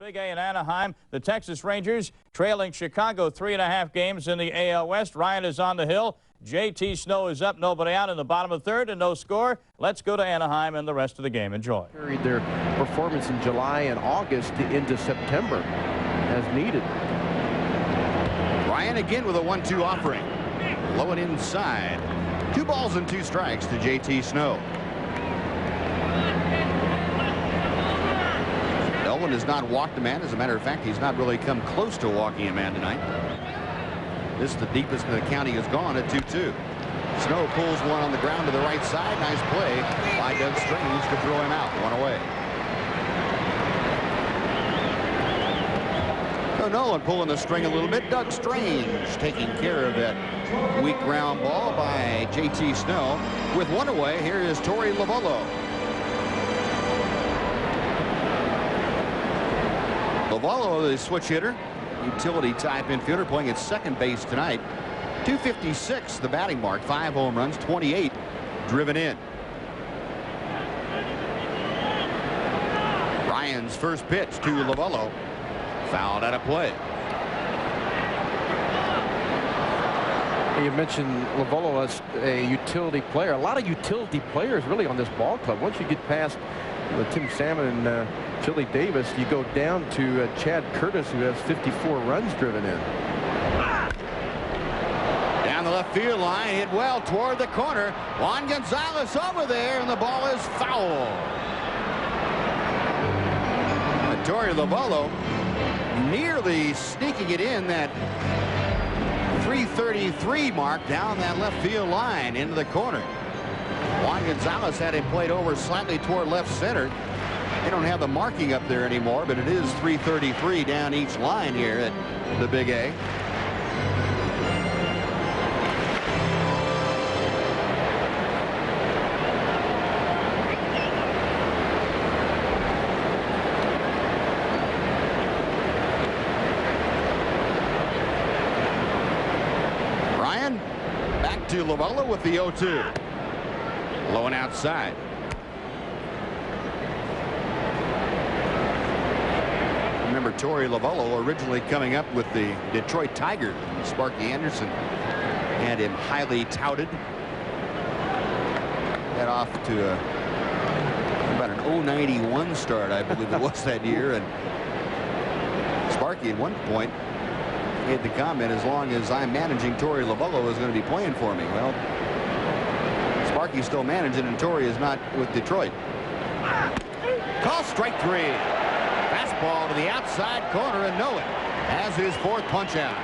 Big A in Anaheim. The Texas Rangers trailing Chicago 3.5 games in the AL West. Ryan is on the hill. JT Snow is up, nobody out in the bottom of the third and no score. Let's go to Anaheim and the rest of the game. Enjoy. Carried their performance in July and August into September as needed. Ryan again with a 1-2 offering. Low and inside. 2 balls and 2 strikes to JT Snow. Nolan has not walked a man. As a matter of fact, he's not really come close to walking a man tonight. This is the deepest in the county has gone at 2-2. Snow pulls one on the ground to the right side. Nice play by Doug Strange to throw him out. 1 away. So Nolan pulling the string a little bit. Doug Strange taking care of that weak ground ball by JT Snow. With 1 away, here is Torey Lovullo. Lovullo, the switch hitter, utility type infielder, playing at second base tonight. 256 the batting mark, 5 home runs, 28 driven in. Ryan's first pitch to Lovullo, fouled out of play. You mentioned Lovullo as a utility player. A lot of utility players really on this ball club. Once you get past Tim Salmon and Chili Davis, you go down to Chad Curtis, who has 54 runs driven in. Down the left field line, hit well toward the corner. Juan Gonzalez over there, and the ball is foul. Torey Lovullo nearly sneaking it in that 333 mark down that left field line into the corner. Juan Gonzalez had him played over slightly toward left center. They don't have the marking up there anymore, but it is 333 down each line here at the Big A. Ryan back to Lovullo with the 0-2. Low and outside. Remember Torey Lovullo originally coming up with the Detroit Tigers. Sparky Anderson had him highly touted. Got off to about an 091 start, I believe it was that year. And Sparky at one point made the comment, as long as I'm managing, Torey Lovullo is going to be playing for me. Well, Sparky's still managing, and Torey is not with Detroit. Call strike 3. Fastball to the outside corner, and Nolan has his 4th punch out.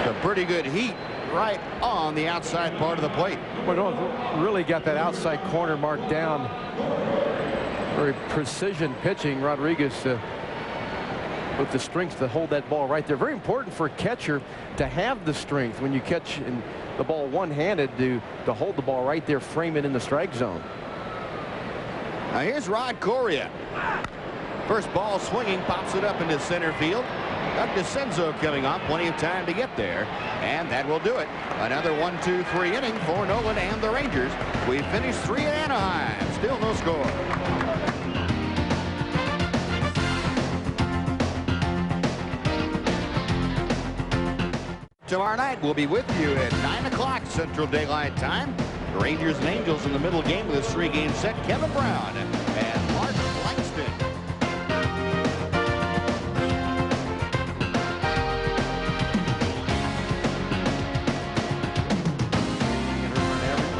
Some pretty good heat right on the outside part of the plate. Well, really got that outside corner marked down. Very precision pitching. Rodriguez with the strength to hold that ball right there. Very important for a catcher to have the strength when you catch the ball one-handed to hold the ball right there, frame it in the strike zone. Now here's Rod Correa. First ball swinging, pops it up into center field. Doug DeCenzo coming on, plenty of time to get there, and that will do it. Another 1-2-3 inning for Nolan and the Rangers. We finished 3 in Anaheim, still no score. Tomorrow night we'll be with you at 9 o'clock Central Daylight Time. The Rangers and Angels in the middle game with this 3-game set. Kevin Brown and Mark Langston.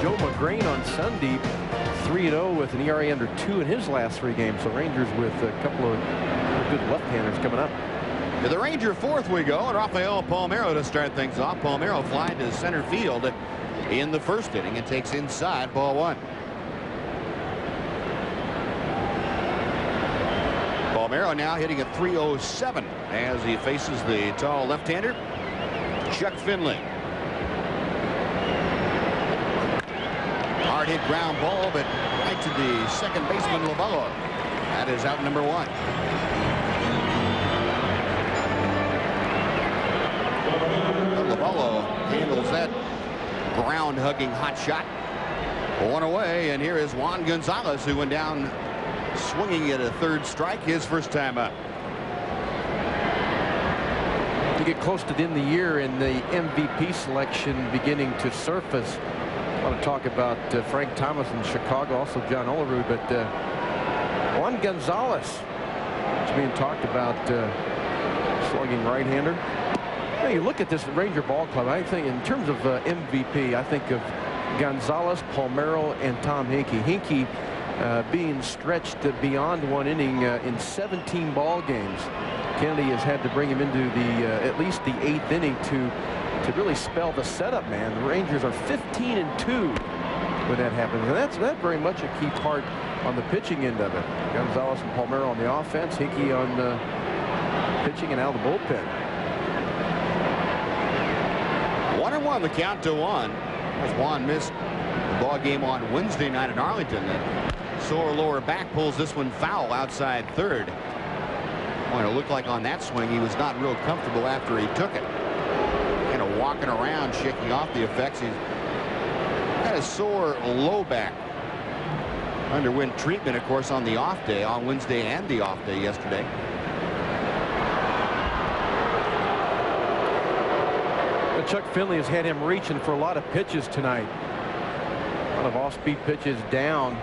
Joe McGrain on Sunday, 3-0 with an ERA under 2 in his last 3 games. So Rangers with a couple of good left-handers coming up. To the Ranger 4th we go, and Rafael Palmeiro to start things off. Palmeiro flying to center field in the 1st inning and takes inside, ball 1. Palmeiro now hitting a 307 as he faces the tall left-hander Chuck Finley. Hard hit ground ball, but right to the second baseman Lovullo. That is out number 1. Lovullo handles that ground-hugging hot shot. 1 away, and here is Juan Gonzalez, who went down swinging at a third strike, his first time up. To get close to the end of the year in the MVP selection beginning to surface. I want to talk about Frank Thomas in Chicago, also John Olerud, but Juan Gonzalez is being talked about, slugging right-hander. You look at this Ranger ball club, I think in terms of MVP, I think of Gonzalez, Palmeiro, and Tom Hinkie. Hinkie being stretched beyond one inning in 17 ball games. Kennedy has had to bring him into the at least the 8th inning to really spell the setup man. The Rangers are 15-2 when that happens, and that's very much a key part on the pitching end of it. Gonzalez and Palmeiro on the offense, Hinkie on pitching and out of the bullpen. 1-1 the count to one. As Juan missed the ball game on Wednesday night in Arlington. That sore lower back pulls this one foul outside third. It looked like on that swing he was not real comfortable after he took it. Kind of walking around, shaking off the effects. He's got a sore low back. Underwent treatment, of course, on the off day, on Wednesday and the off day yesterday. Chuck Finley has had him reaching for a lot of pitches tonight. A lot of off-speed pitches down,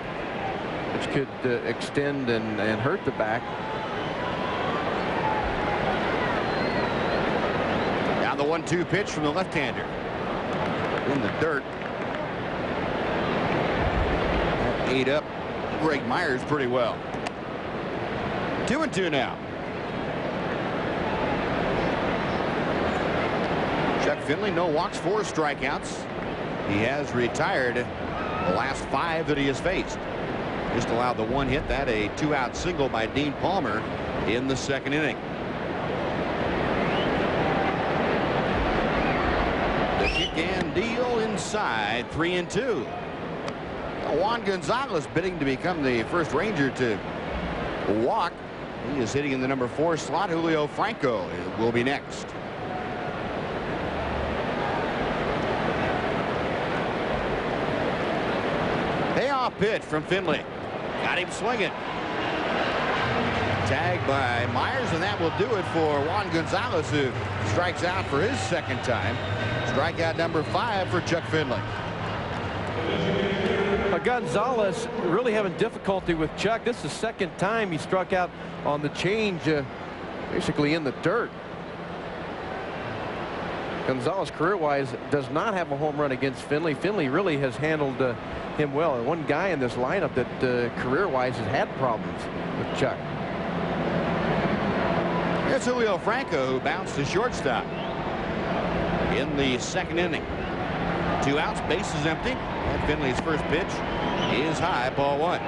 which could extend and hurt the back. Now the 1-2 pitch from the left-hander. In the dirt. That ate up Greg Myers pretty well. 2-2 now. Chuck Finley, no walks, 4 strikeouts. He has retired the last 5 that he has faced. Just allowed the 1 hit, that a 2-out single by Dean Palmer in the 2nd inning. The kick and deal inside, 3-2. Juan Gonzalez bidding to become the first Ranger to walk. He is hitting in the number 4 slot. Julio Franco will be next. Pitch from Finley. Got him swinging. Tagged by Myers, and that will do it for Juan Gonzalez, who strikes out for his 2nd time. Strikeout number 5 for Chuck Finley. Gonzalez really having difficulty with Chuck. This is the 2nd time he struck out on the change, basically in the dirt. Gonzalez, career-wise, does not have a home run against Finley. Finley really has handled him well. One guy in this lineup that career-wise has had problems with Chuck. It's Julio Franco who bounced to shortstop in the 2nd inning. 2 outs, bases empty, and Finley's first pitch is high, ball 1.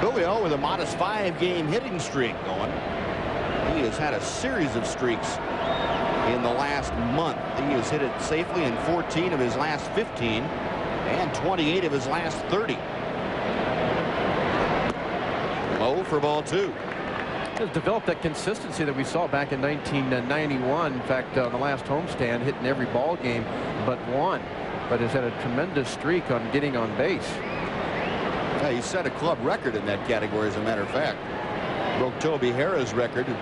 Julio with a modest 5-game hitting streak going. He has had a series of streaks in the last month. He has hit it safely in 14 of his last 15 and 28 of his last 30. Low for ball 2. Has developed that consistency that we saw back in 1991. In fact, on the last homestand, hitting every ball game but one, but has had a tremendous streak on getting on base. Yeah, he set a club record in that category, as a matter of fact. Broke Toby Harrah's record of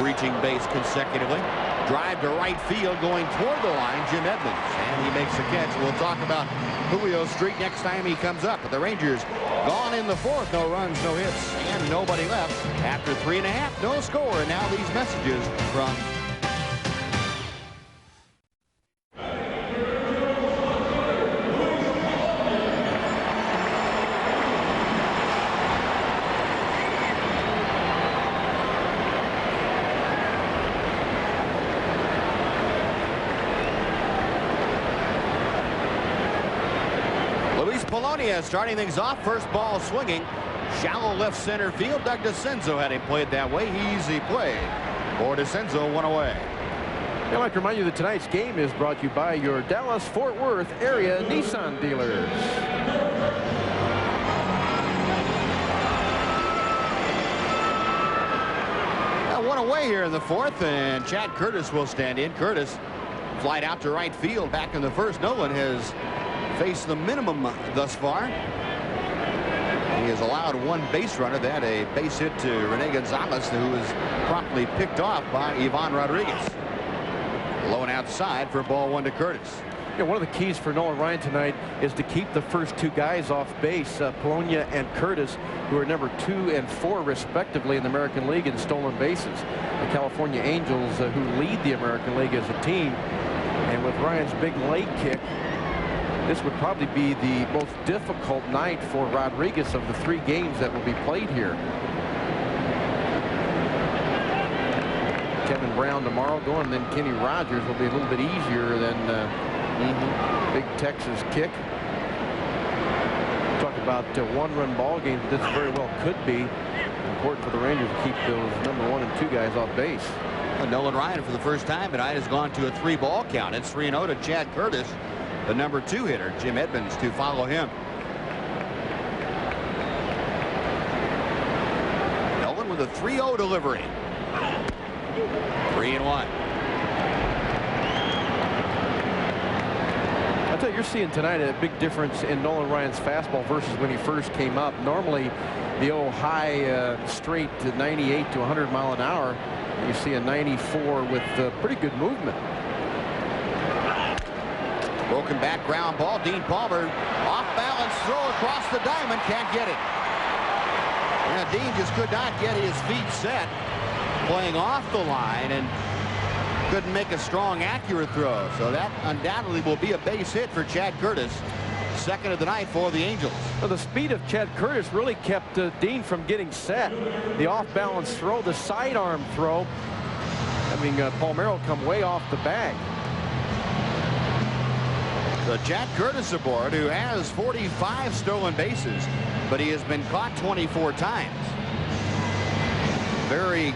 reaching base consecutively. Drive to right field going toward the line, Jim Edmonds, and he makes the catch. We'll talk about Julio's streak next time he comes up. But the Rangers gone in the 4th, no runs, no hits, and nobody left after 3.5, no score. And now these messages from starting things off. First ball swinging. Shallow left center field. Doug DeCenzo had him played that way. Easy play for DeCenzo, 1 away. I'd like to remind you that tonight's game is brought to you by your Dallas-Fort Worth area Nissan dealers. Now 1 away here in the 4th, and Chad Curtis will stand in. Curtis flied out to right field back in the 1st. Nolan has faced the minimum thus far. He has allowed one base runner, that a base hit to Rene Gonzalez, who was promptly picked off by Ivan Rodriguez. Low and outside for ball one to Curtis. Yeah, one of the keys for Nolan Ryan tonight is to keep the first two guys off base, Polonia and Curtis, who are number 2 and 4 respectively in the American League in stolen bases. The California Angels, who lead the American League as a team, and with Ryan's big leg kick, this would probably be the most difficult night for Rodriguez of the 3 games that will be played here. Kevin Brown tomorrow going, and then Kenny Rogers will be a little bit easier than big Texas kick. Talk about one-run ball games. This very well could be important for the Rangers to keep those number 1 and 2 guys off base. Nolan Ryan, for the first time tonight, has gone to a 3-ball count. It's 3-0 to Chad Curtis, the number 2 hitter. Jim Edmonds to follow him. Nolan with a 3-0 delivery. 3-1. I'll tell you, you're seeing tonight a big difference in Nolan Ryan's fastball versus when he first came up. Normally, the old high straight to 98 to 100 mile an hour. You see a 94 with pretty good movement. Broken back ground ball. Dean Palmer off balance throw across the diamond. Can't get it. Now Dean just could not get his feet set, playing off the line, and couldn't make a strong, accurate throw. So that undoubtedly will be a base hit for Chad Curtis. Second of the night for the Angels. Well, the speed of Chad Curtis really kept Dean from getting set. The off-balance throw, the sidearm throw, having Palmeiro come way off the bag. So Chad Curtis aboard, who has 45 stolen bases, but he has been caught 24 times. Very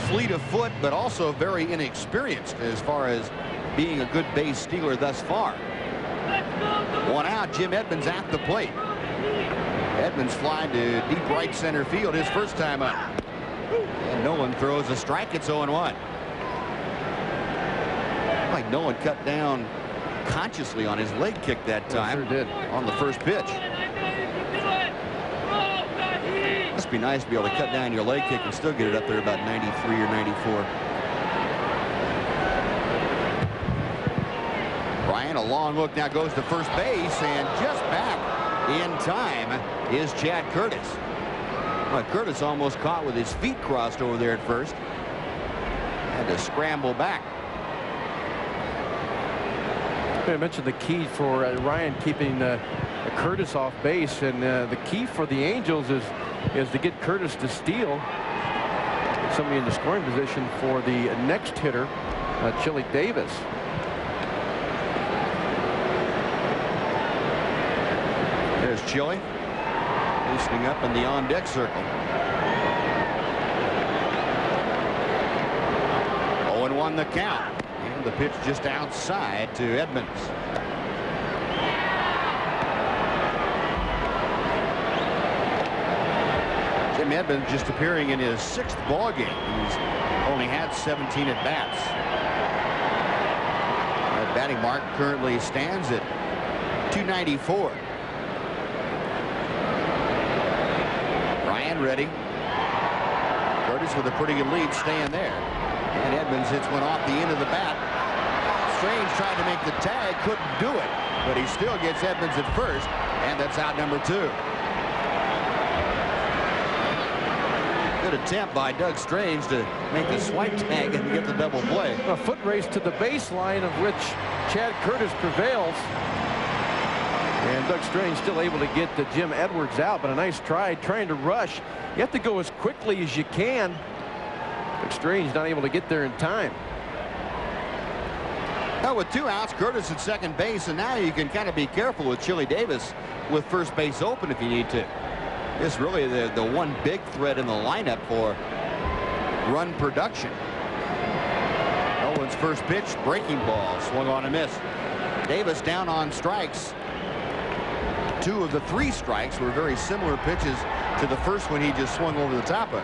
fleet of foot, but also very inexperienced as far as being a good base stealer thus far. 1 out, Jim Edmonds at the plate. Edmonds flying to deep right center field his first time up. And Nolan throws a strike. It's 0-1. Like Nolan cut down consciously on his leg kick that time. Sure did. On the first pitch. Must be nice to be able to cut down your leg kick and still get it up there about 93 or 94. Ryan, a long look, now goes to first base, and just back in time is Chad Curtis. Well, Curtis almost caught with his feet crossed over there at first. Had to scramble back. I mentioned the key for Ryan keeping Curtis off base, and the key for the Angels is to get Curtis to steal. Somebody in the scoring position for the next hitter, Chili Davis. There's Chili loosening up in the on-deck circle. 0-1 the count. And the pitch just outside to Edmonds. Jim Edmonds just appearing in his 6th ball game. He's only had 17 at-bats. That batting mark currently stands at 294. Ryan ready. Curtis with a pretty good lead, staying there. And Edmonds hits one off the end of the bat. Strange tried to make the tag, couldn't do it, but he still gets Edmonds at first, and that's out number 2. Good attempt by Doug Strange to make the swipe tag and get the double play. A foot race to the baseline, of which Chad Curtis prevails. And Doug Strange still able to get Jim Edwards out, but a nice try trying to rush. You have to go as quickly as you can. Doug Strange not able to get there in time. Now with 2 outs, Curtis at second base, and now you can kind of be careful with Chili Davis with first base open if you need to. It's really the one big threat in the lineup for run production. Nolan's first pitch, breaking ball, swung on and missed. Davis down on strikes. 2 of the 3 strikes were very similar pitches to the first one he just swung over the top of.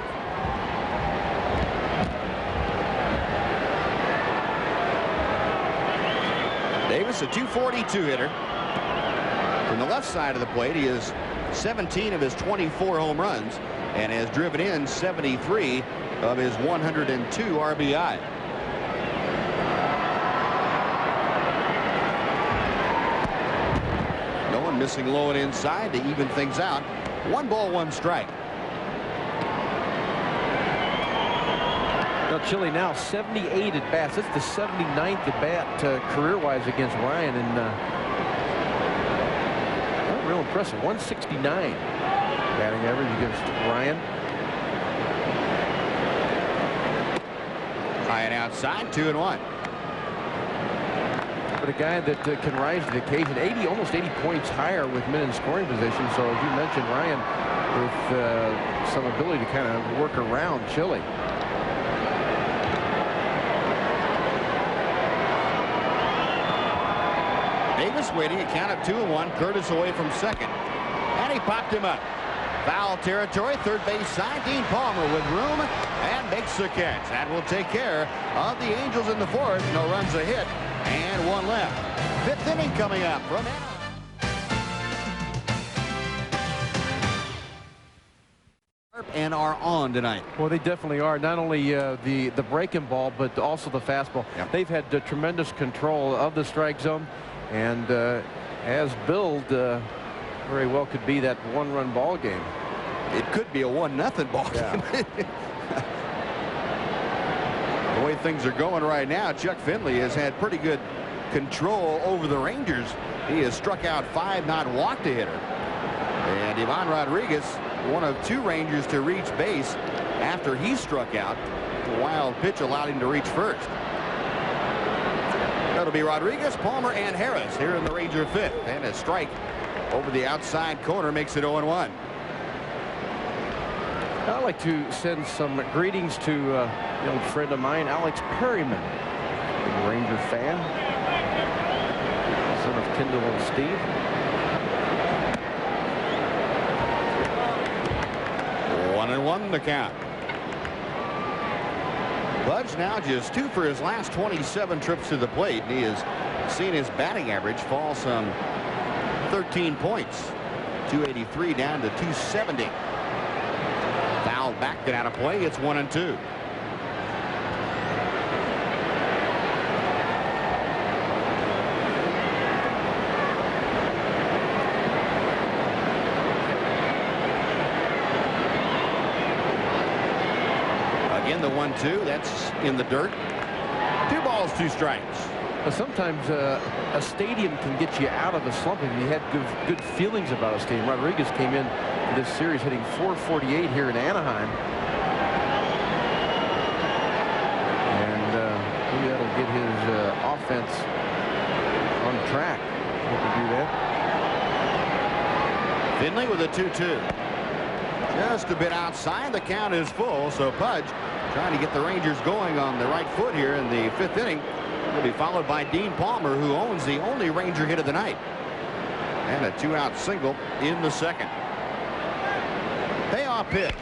Davis, a .242 hitter. From the left side of the plate, he has 17 of his 24 home runs and has driven in 73 of his 102 RBI. Nolan missing low and inside to even things out. 1 ball, 1 strike. Now Chile now 78 at bats. That's the 79th at bat career-wise against Ryan, and not real impressive. 169 batting average against Ryan. High and outside, 2-1. But a guy that can rise to the occasion. Almost 80 points higher with men in scoring position. So as you mentioned, Ryan with some ability to kind of work around Chile. Davis waiting, a count of 2-1. Curtis away from second, and he popped him up. Foul territory, third base side. Dean Palmer with room and makes the catch. That will take care of the Angels in the fourth. No runs, a hit, and 1 left. 5th inning coming up from Anaheim. And are on tonight. Well, they definitely are. Not only the breaking ball, but also the fastball. Yep. They've had tremendous control of the strike zone, and as billed, very well could be that 1-run ball game. It could be a 1-0 ball game. Yeah. The way things are going right now, Chuck Finley has had pretty good control over the Rangers. He has struck out 5, not walked a hitter. And Ivan Rodriguez, one of 2 Rangers to reach base after he struck out. The wild pitch allowed him to reach first. That'll be Rodriguez, Palmer, and Harris here in the Ranger 5th. And a strike over the outside corner makes it 0-1. I'd like to send some greetings to an old friend of mine, Alex Perryman, big Ranger fan, son of Kendall and Steve. 1-1 the count. Budge now just 2 for his last 27 trips to the plate, and he has seen his batting average fall some 13 points. 283 down to 270. Foul back, get out of play. It's 1-2. Again, the 1-2. That's in the dirt. 2 balls, 2 strikes. Sometimes a stadium can get you out of a slump if you had good feelings about a stadium. Rodriguez came in this series hitting .448 here in Anaheim. And maybe that'll get his offense on track. He can do that. Finley with a 2-2. Just a bit outside. The count is full. So Pudge trying to get the Rangers going on the right foot here in the 5th inning. Will be followed by Dean Palmer, who owns the only Ranger hit of the night. And a 2-out single in the second. Payoff pitch.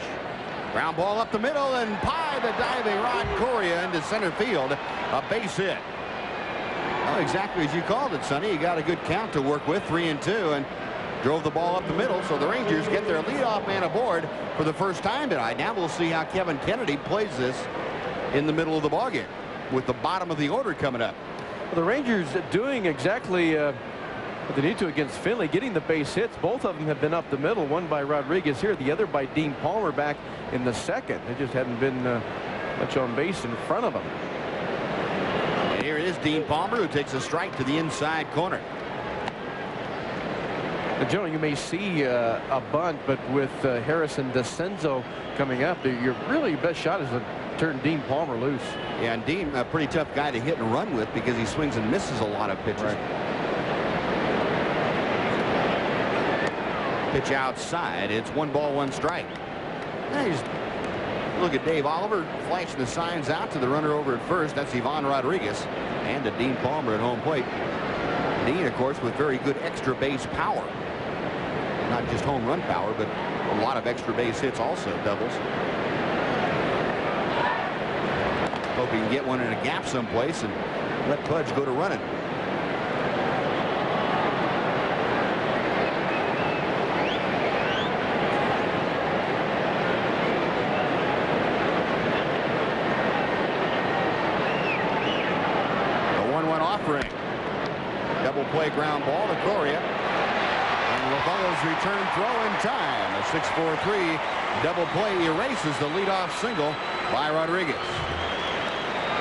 Ground ball up the middle, and Pye the diving Rod Correa into center field. A base hit. Well, exactly as you called it, Sonny. You got a good count to work with, 3-2, and drove the ball up the middle. So the Rangers get their leadoff man aboard for the first time tonight. Now we'll see how Kevin Kennedy plays this in the middle of the ballgame, with the bottom of the order coming up. Well, the Rangers doing exactly what they need to against Finley, getting the base hits. Both of them have been up the middle, one by Rodriguez here, the other by Dean Palmer back in the second. They just hadn't been much on base in front of them. And here is Dean Palmer, who takes a strike to the inside corner. Now, generally, you may see a bunt, but with Harris and DeCenzo coming up, your best shot is to turn Dean Palmer loose. Yeah, and Dean, a pretty tough guy to hit and run with because he swings and misses a lot of pitches. Right. Pitch outside. It's 1 ball, 1 strike. Now just look at Dave Oliver flashing the signs out to the runner over at first. That's Ivan Rodriguez and to Dean Palmer at home plate. Dean, of course, with very good extra base power. Not just home run power, but a lot of extra base hits also, doubles. Hope he can get one in a gap someplace and let Pudge go to running. play ground ball to Correa. And LaFella's return throw in time. A 6-4-3 double play erases the leadoff single by Rodriguez.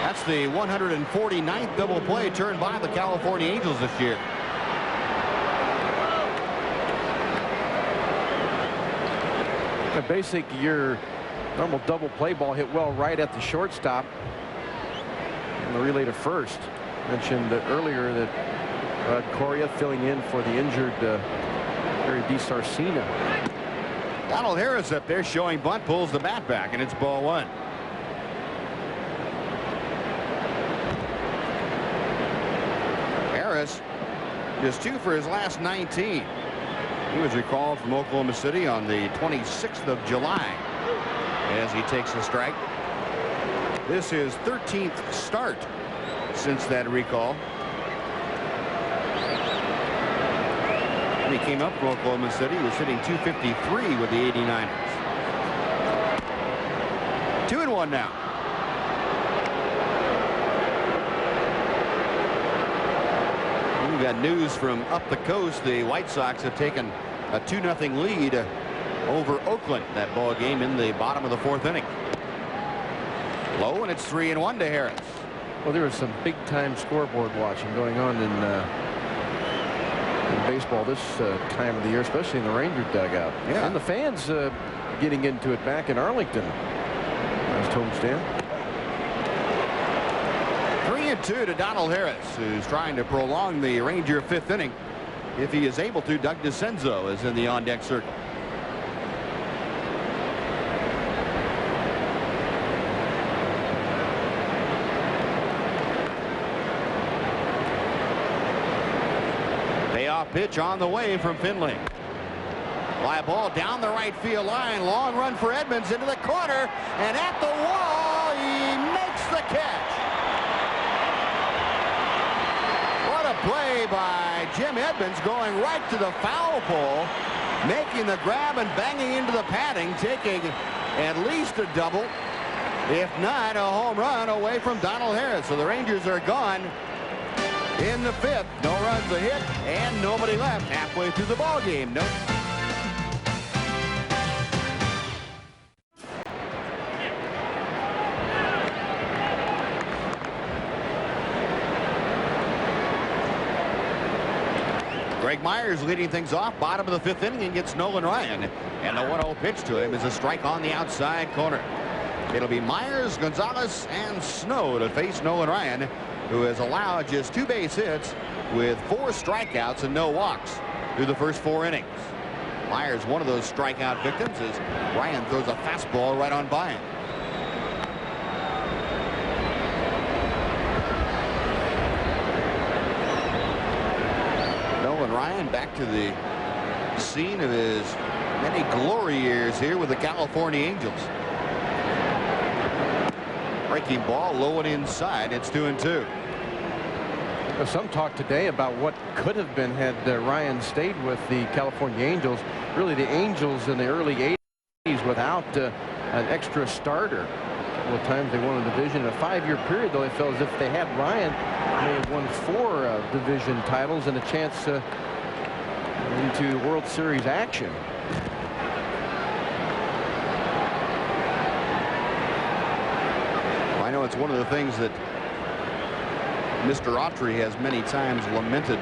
That's the 149th double play turned by the California Angels this year. Basic, your normal double play ball hit well right at the shortstop. And the relay to first. Mentioned earlier that Rod Correa filling in for the injured Barry DiSarcina. Donald Harris up there showing bunt, pulls the bat back, and it's ball one. Harris just 2 for his last 19. He was recalled from Oklahoma City on the 26th of July as he takes a strike. This is 13th start since that recall. When he came up from Oklahoma City, he was hitting .253 with the 89ers. 2-1 now. We've got news from up the coast. The White Sox have taken a 2-0 lead over Oakland. That ball game in the bottom of the 4th inning. Low, and it's 3-1 to Harris. Well, there was some big-time scoreboard watching going on in baseball this time of the year, especially in the Ranger dugout. Yeah. And the fans getting into it back in Arlington. Last homestand. 3-2 to Donald Harris, who's trying to prolong the Ranger 5th inning. If he is able to, Doug DeCenzo is in the on-deck circle. Payoff pitch on the way from Finley. Fly ball down the right field line. Long run for Edmonds into the corner, and at the wall, he makes the catch. What a play by Jim Edmonds, going right to the foul pole, making the grab and banging into the padding, taking at least a double, if not a home run away from Donald Harris. So the Rangers are gone in the 5th. No runs a hit and nobody left halfway through the ball game. Nope. Greg Myers leading things off, bottom of the 5th inning, and gets Nolan Ryan. And the 1-0 pitch to him is a strike on the outside corner. It'll be Myers, Gonzalez, and Snow to face Nolan Ryan, who has allowed just 2 base hits with 4 strikeouts and no walks through the first 4 innings. Myers, one of those strikeout victims, as Ryan throws a fastball right on by him. Nolan Ryan back to the scene of his many glory years here with the California Angels. Breaking ball low and inside. It's 2-2. Some talk today about what could have been had Ryan stayed with the California Angels. Really, the Angels in the early 80s without an extra starter. A couple of times they won a division. In a 5-year period, though, they felt as if they had Ryan, they have won 4 division titles and a chance into World Series action. I know it's one of the things that Mr. Autry has many times lamented,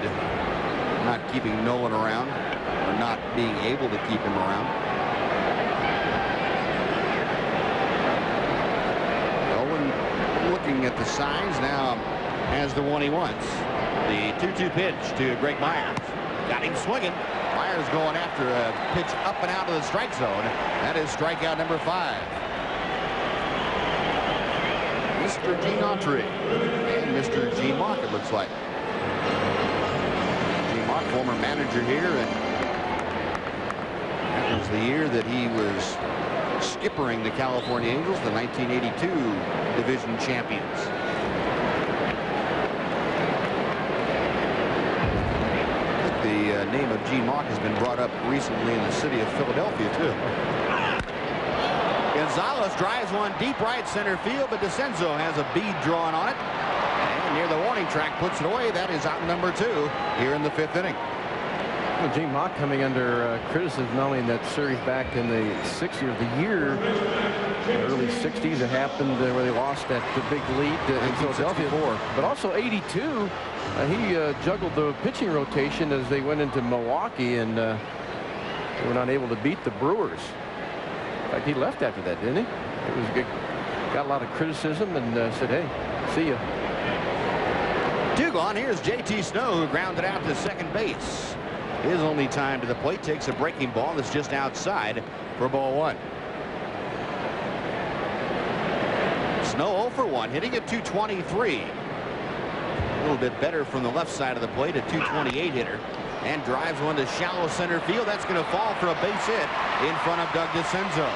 not keeping Nolan around, or not being able to keep him around. Nolan, looking at the signs, now has the one he wants. The 2-2 pitch to Greg Myers. Got him swinging. Myers going after a pitch up and out of the strike zone. That is strikeout number 5. Mr. Gene Autry and Mr. Gene Mock, it looks like. Gene Mock, former manager here, and that was the year that he was skippering the California Angels, the 1982 division champions. The name of Gene Mock has been brought up recently in the city of Philadelphia, too. Gonzalez drives one deep right center field, but DeCenzo has a bead drawn on it. And and near the warning track, puts it away. That is out number 2 here in the 5th inning. Well, Gene Mauch coming under criticism not only in that series back in the 60s of the year, early 60s, it happened where they lost that big lead in Philadelphia, but also 82. He juggled the pitching rotation as they went into Milwaukee, and they were not able to beat the Brewers. In fact, he left after that, didn't he? It was good. Got a lot of criticism and said, hey, see ya. 2 gone. Here's J.T. Snow, who grounded out to second base. His only time to the plate, takes a breaking ball that's just outside for ball 1. Snow 0 for 1, hitting at 223. A little bit better from the left side of the plate, a 228 hitter. And drives one to shallow center field. That's going to fall for a base hit in front of Doug DeCenzo.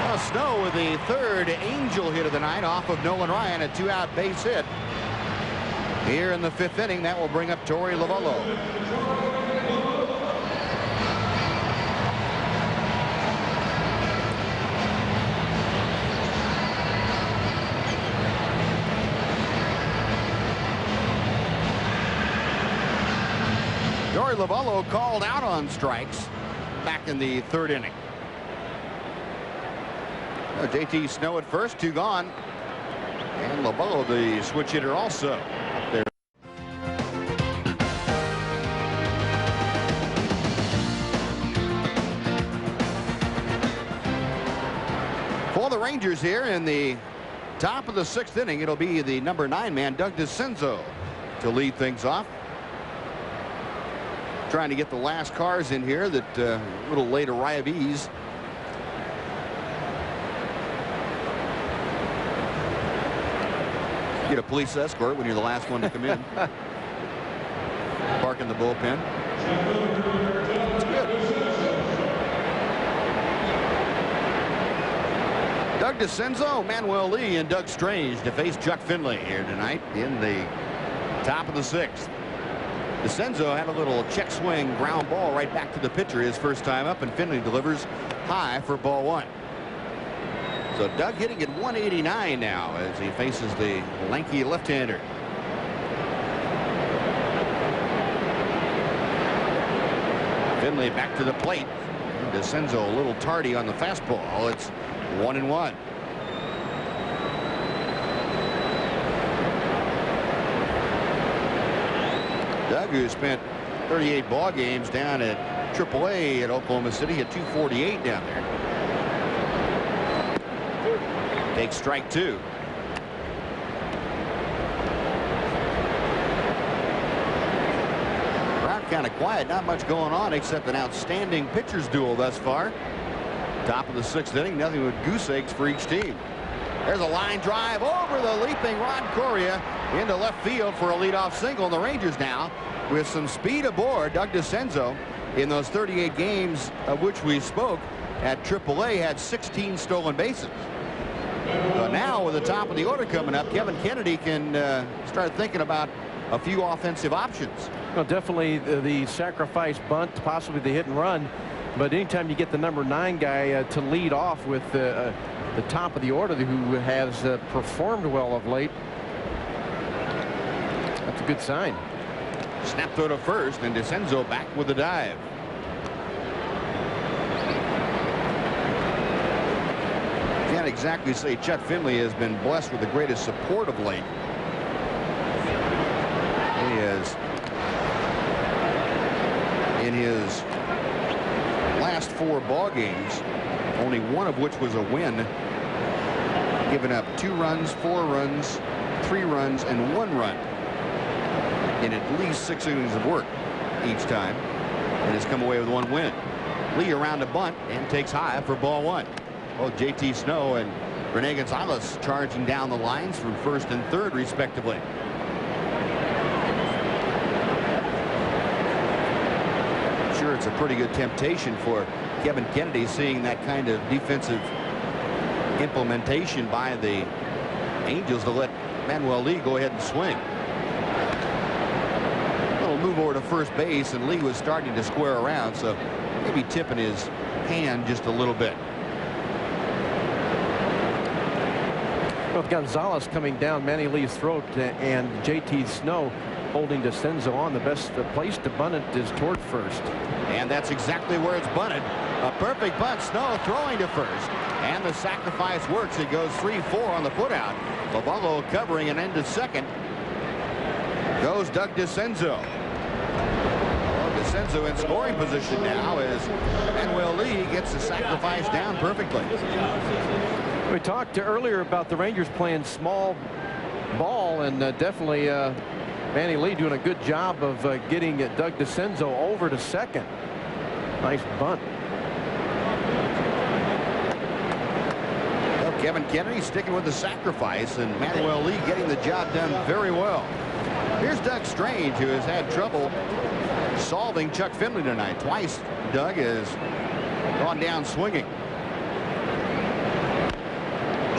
Well, Snow with the 3rd Angel hit of the night off of Nolan Ryan, a 2-out base hit. Here in the 5th inning, that will bring up Torey Lovullo. Torey Lovullo called out on strikes back in the 3rd inning. J.T. Snow at first, 2 gone. And Lovullo, the switch hitter, also up there. For the Rangers here in the top of the 6th inning, it'll be the number 9 man, Doug DeCenzo, to lead things off. Trying to get the last cars in here, that little late arrivees. Get a police escort when you're the last one to come in. Park in the bullpen. It's good. Doug DeCenzo, Manuel Lee, and Doug Strange to face Chuck Finley here tonight in the top of the 6th. DeCenzo had a little check swing ground ball right back to the pitcher his first time up, and Finley delivers high for ball 1. So Doug hitting at 189 now as he faces the lanky left-hander. Finley back to the plate. DeCenzo a little tardy on the fastball. It's 1-1. Doug, who spent 38 ball games down at AAA at Oklahoma City, hit 248 down there. Takes strike 2. Crowd kind of quiet, not much going on except an outstanding pitchers duel thus far. Top of the 6th inning, nothing but goose eggs for each team. There's a line drive over the leaping Rod Correa into left field for a leadoff single. And the Rangers now with some speed aboard. Doug DeCenzo, in those 38 games of which we spoke at AAA, had 16 stolen bases. So now with the top of the order coming up, Kevin Kennedy can start thinking about a few offensive options. Well, definitely the sacrifice bunt, possibly the hit and run. But anytime you get the number 9 guy to lead off with the top of the order, who has performed well of late, that's a good sign. Snap throw to first, and DeCenzo back with the dive. Can't exactly say Chet Finley has been blessed with the greatest support of late. He is, in his last 4 ball games, only one of which was a win, given up 2 runs, 4 runs, 3 runs, and 1 run in at least 6 innings of work each time, and has come away with 1 win. Lee around a bunt and takes high for ball 1. Well, J.T. Snow and Rene Gonzalez charging down the lines from 1st and 3rd respectively. Sure, it's a pretty good temptation for Kevin Kennedy, seeing that kind of defensive implementation by the Angels, to let Manuel Lee go ahead and swing. A little move over to first base, and Lee was starting to square around, so maybe tipping his hand just a little bit. With Gonzalez coming down Manny Lee's throat and JT Snow holding DeCenzo on, the best place to bunt it is toward first. And that's exactly where it's bunted. A perfect bunt. Snow throwing to first. And the sacrifice works. It goes 3-4 on the putout. Lovallo covering and into second. Goes Doug DeCenzo. DeCenzo in scoring position now as Manuel Lee gets the sacrifice down perfectly. We talked earlier about the Rangers playing small ball, and definitely Manny Lee doing a good job of getting Doug DeCenzo over to second. Nice bunt. Well, Kevin Kennedy sticking with the sacrifice, and Manuel Lee getting the job done very well. Here's Doug Strange, who has had trouble solving Chuck Finley tonight. Twice Doug has gone down swinging.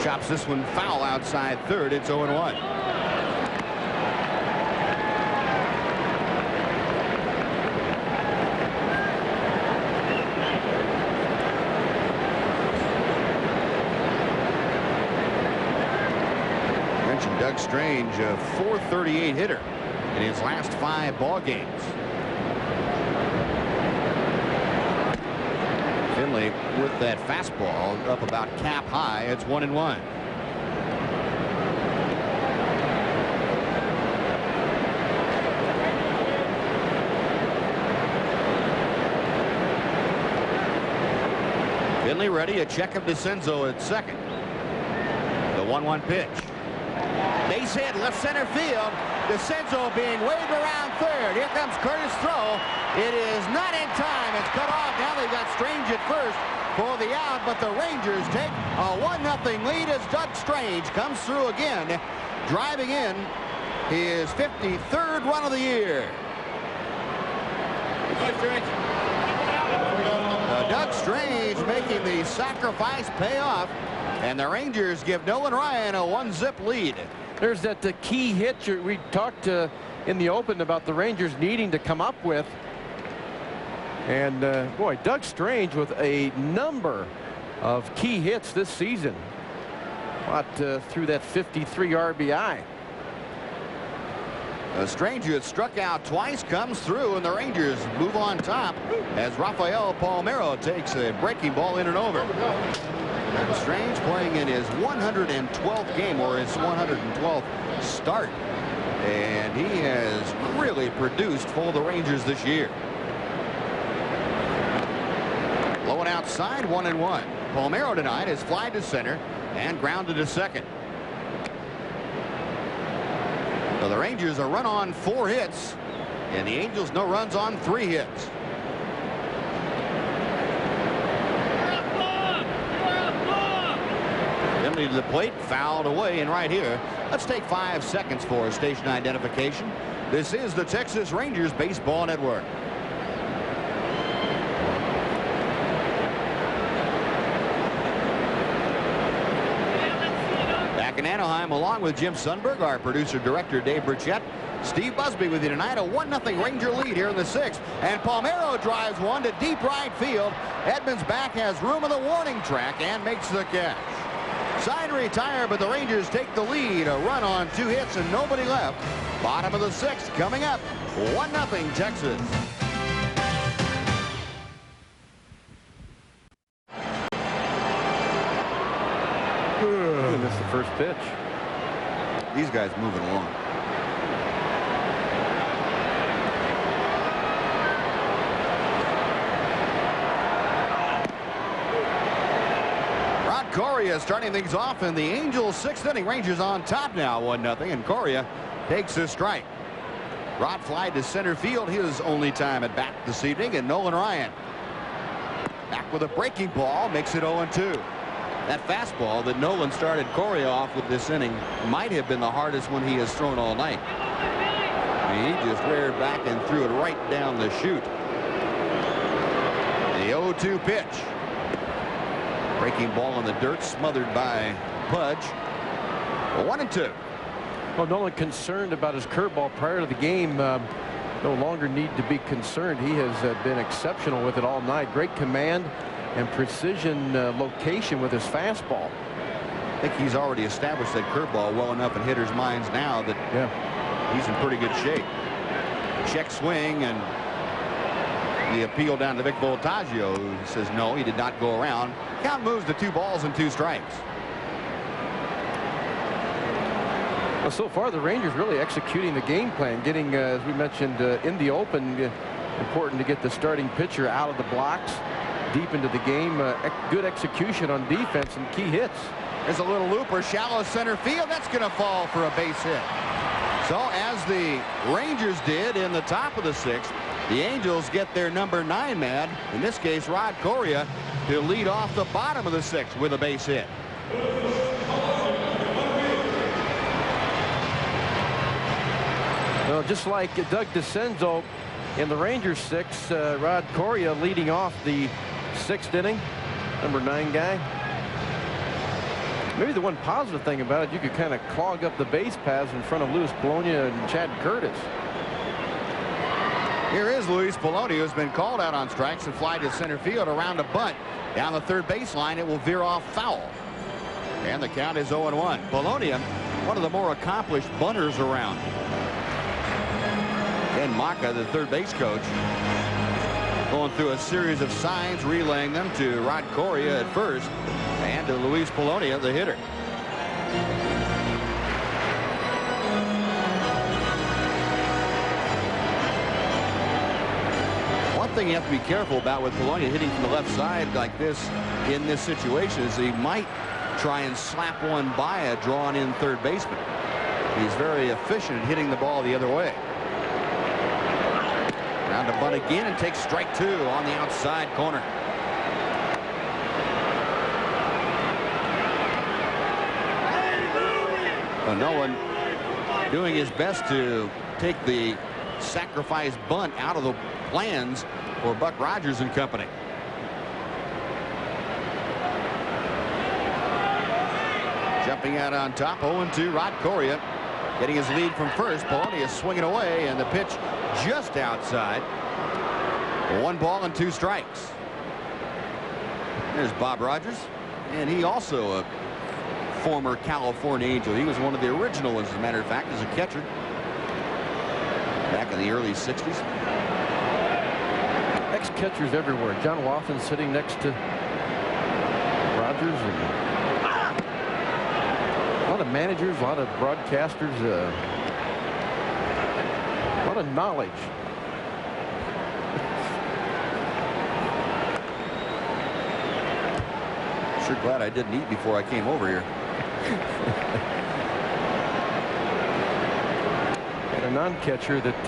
Chops this one foul outside third. It's 0-1. Mentioned Doug Strange, a .438 hitter in his last 5 ball games. Finley with that fastball up about cap high. It's 1-1. Finley ready. A check of DeCenzo at second. The 1-1 pitch. Base hit left center field. DeCenzo being waved around third. Here comes Curtis' throw. It is not in time. It's cut off. Now they've got Strange at first for the out, but the Rangers take a 1-0 lead as Doug Strange comes through again, driving in his 53rd run of the year. Doug Strange making the sacrifice pay off, and the Rangers give Nolan Ryan a 1-zip lead. There's that key hit we talked in the open about the Rangers needing to come up with. And boy, Doug Strange with a number of key hits this season. Through that 53 RBI. Strange, who had struck out twice, comes through, and the Rangers move on top as Rafael Palmeiro takes a breaking ball in and over. Strange playing in his 112th game, or his 112th start, and he has really produced for the Rangers this year. Low and outside, 1-1. Palmeiro tonight has flied to center and grounded to second. So the Rangers a run on 4 hits, and the Angels no runs on 3 hits. Finley to the plate, fouled away, and right here, let's take 5 seconds for station identification. This is the Texas Rangers Baseball Network. Back in Anaheim, along with Jim Sundberg, our producer-director Dave Burchett, Steve Busby with you tonight. A 1-0 Ranger lead here in the 6th. And Palmeiro drives one to deep right field. Edmonds back has room on the warning track and makes the catch. Side retire, but the Rangers take the lead. A run on 2 hits and nobody left. Bottom of the 6th coming up. 1-0 Texas. Missed the first pitch. These guys moving along. Rod Correa starting things off in the Angels' 6th inning. Rangers on top now, 1-0, and Correa takes a strike. Rod fly to center field, his only time at bat this evening, and Nolan Ryan back with a breaking ball, makes it 0-2. That fastball that Nolan started Correa off with this inning might have been the hardest one he has thrown all night. He just reared back and threw it right down the chute. The 0-2 pitch. Breaking ball in the dirt, smothered by Pudge. 1-2. Well, Nolan concerned about his curveball prior to the game. No longer need to be concerned. He has been exceptional with it all night. Great command and precision location with his fastball. I think he's already established that curveball well enough in hitters' minds now that he's in pretty good shape. Check swing, and the appeal down to Vic Voltaggio, who says no, he did not go around. Count moves to 2 balls and 2 strikes. Well, so far the Rangers really executing the game plan, getting, as we mentioned, in the open. Important to get the starting pitcher out of the blocks, deep into the game. Good execution on defense and key hits. There's a little looper, shallow center field. That's going to fall for a base hit. So as the Rangers did in the top of the 6th, the Angels get their number 9 man, in this case Rod Correa, to lead off the bottom of the 6th with a base hit. Well, just like Doug DeCenzo in the Rangers 6th, Rod Correa leading off the 6th inning, number 9 guy. Maybe the one positive thing about it, you could kind of clog up the base paths in front of Luis Polonia and Chad Curtis. Here is Luis Polonia, who's been called out on strikes and fly to center field around a bunt. Down the third baseline, it will veer off foul. And the count is 0-1. Polonia, one of the more accomplished bunters around. Ken Maka, the third base coach, going through a series of signs, relaying them to Rod Correa at first and to Luis Polonia, the hitter. One thing you have to be careful about with Polonia hitting from the left side like this in this situation is he might try and slap one by a drawn in third baseman. He's very efficient at hitting the ball the other way. Round to bunt again and takes strike 2 on the outside corner. Nolan doing his best to take the sacrifice bunt out of the plans for Buck Rogers and company. Jumping out on top, 0-2, Rod Correa getting his lead from first. Polonia swinging away, and the pitch just outside. 1 ball and 2 strikes. There's Bob Rogers, and he also a former California Angel. He was one of the original ones, as a matter of fact, as a catcher back in the early 60s. Ex-catchers everywhere. John Watson sitting next to Rogers. And a lot of managers, a lot of broadcasters, a lot of knowledge. Sure glad I didn't eat before I came over here. And a non-catcher that